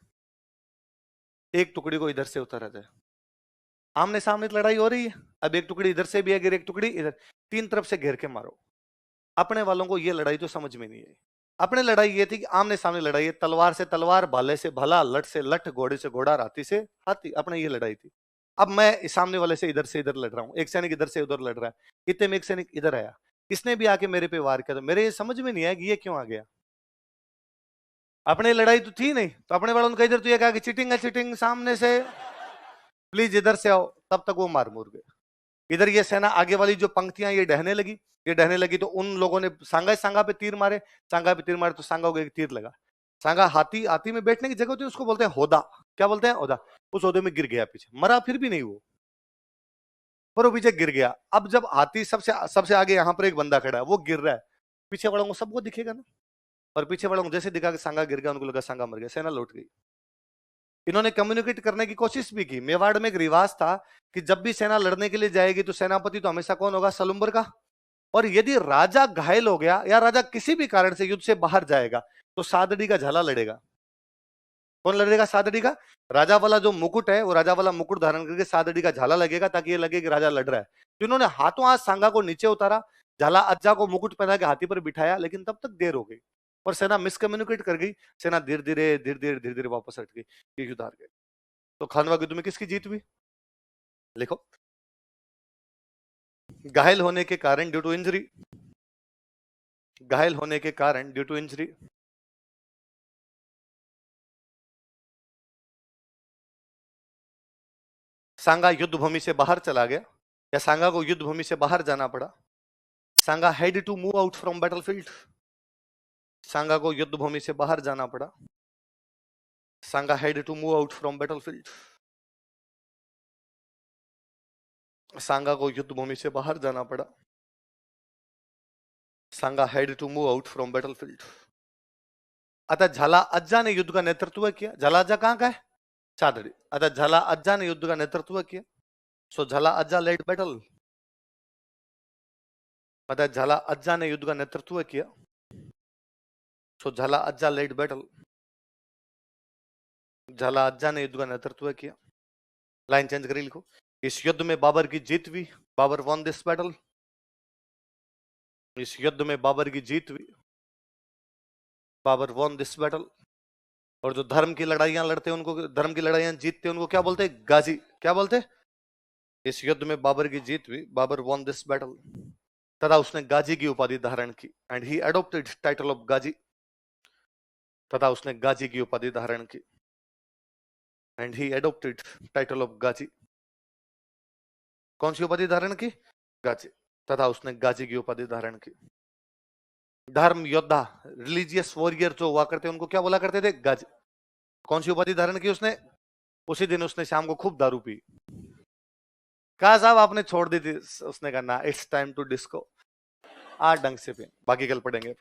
एक टुकड़ी को इधर से उतारा जाए। आमने सामने लड़ाई हो रही है, अब एक टुकड़ी इधर से भी अगर एक टुकड़ी इधर, तीन तरफ से घेर के मारो। अपने वालों को ये लड़ाई तो समझ में नहीं आई। अपने लड़ाई ये थी कि आमने सामने लड़ाई है, तलवार से तलवार, भाले से भाला, लठ से लठ, घोड़े से घोड़ा, हाथी से हाथी, अपने ये लड़ाई थी। अब मैं इस सामने वाले से इधर लड़ रहा हूं, एक सैनिक इधर से उधर लड़ रहा है, इतने में एक सैनिक इधर आया, इसने भी आके मेरे पे वार किया, तो मेरे ये समझ में नहीं आया कि ये क्यों आ गया। अपने लड़ाई तो थी नहीं, तो अपने वालों ने कहा इधर, तो ये कहा कि चीटिंग है चीटिंग, सामने से प्लीज इधर से आओ, तब तक वो मार मुर गए। इधर ये सेना आगे वाली जो पंक्तियां ये डहने लगी, ये डहने लगी, तो उन लोगों ने सांगा सांगा पे तीर मारे, सांगा पे तीर मारे तो सांगा को एक तीर लगा। सांगा हाथी, हाथी में बैठने की जगह होती है, उसको बोलते हैं होदा। क्या बोलते हैं? होदा। उस होदे में गिर गया, पीछे मरा फिर भी नहीं वो, पर वो पीछे गिर गया। अब जब हाथी सबसे सबसे आगे यहाँ पर एक बंदा खड़ा है, वो गिर रहा है, पीछे वालों को सबको दिखेगा ना, और पीछे वालों को जैसे दिखा कि सांगा गिर गया, उनको लगा सांगा मर गया, सेना लौट गई। इन्होंने कम्युनिकेट करने की कोशिश भी की। मेवाड़ में एक रिवाज था कि जब भी सेना लड़ने के लिए जाएगी तो सेनापति तो हमेशा कौन होगा? सलुम्बर का। और यदि राजा घायल हो गया या राजा किसी भी कारण से युद्ध से बाहर जाएगा तो सादड़ी का झाला लड़ेगा। कौन लड़ेगा? सादड़ी का। राजा वाला जो मुकुट है वो राजा वाला मुकुट धारण करके सादड़ी का झाला लगेगा, ताकि ये लगे कि राजा लड़ रहा है। तो इन्होंने हाथों हाथ सांगा को नीचे उतारा, झाला अज्जा को मुकुट पहना के हाथी पर बिठाया, लेकिन तब तक देर हो गई और सेना मिसकम्युनिकेट कर गई। सेना धीरे धीरे वापस हट गई, ये युद्ध हार गए। तो खानवा युद्ध में किसकी जीत हुई? लिखो। घायल होने के कारण, ड्यू टू इंजरी, घायल होने के कारण ड्यू टू इंजरी, सांगा युद्ध भूमि से बाहर चला गया, या सांगा को युद्ध भूमि से बाहर जाना पड़ा। Sanga had to move out from battlefield, Sanga को युद्ध भूमि से बाहर जाना पड़ा। Sanga had to move out from battlefield, Sanga को युद्ध भूमि से बाहर जाना पड़ा। Sanga had to move out from battlefield. अतः झाला अज्जा ने युद्ध का नेतृत्व किया। झाला अज्जा कहां का है? चादड़ी। अतः झाला अज्जा ने युद्ध का नेतृत्व किया। सो झाला अज्जा लेड बैटल। अतः झाला अज्जा ने युद्ध का नेतृत्व किया। सो झाला अज्जा लेड बैटल। झाला अज्जा ने युद्ध का नेतृत्व किया। लाइन चेंज करी, लिखो। इस युद्ध में बाबर की जीत हुई। Babur won this battle. इस युद्ध में बाबर की जीत हुई। Babur won this battle. और जो धर्म की लड़ाइयां लड़ते हैं उनको, धर्म की लड़ाइयां जीतते हैं उनको क्या बोलते हैं? गाजी। क्या बोलते हैं? इस युद्ध में बाबर की जीत हुई, बाबर वॉन दिस बैटल, तथा उसने गाजी की उपाधि धारण की। And he adopted title of Ghazi, तथा उसने गाजी की उपाधि धारण की। And he adopted title of Ghazi. कौन सी उपाधि धारण की? गाजी। तथा उसने गाजी की उपाधि धारण की। धर्म योद्धा, रिलीजियस वॉरियर जो हुआ करते उनको क्या बोला करते थे? गाजी। कौन सी उपाधि धारण की उसने? उसी दिन उसने शाम को खूब दारू पी। कहा साहब आपने छोड़ दी थी, उसने कहा ना, इट्स टाइम टू डिस्को। आज ढंग से पे, बाकी कल पढ़ेंगे।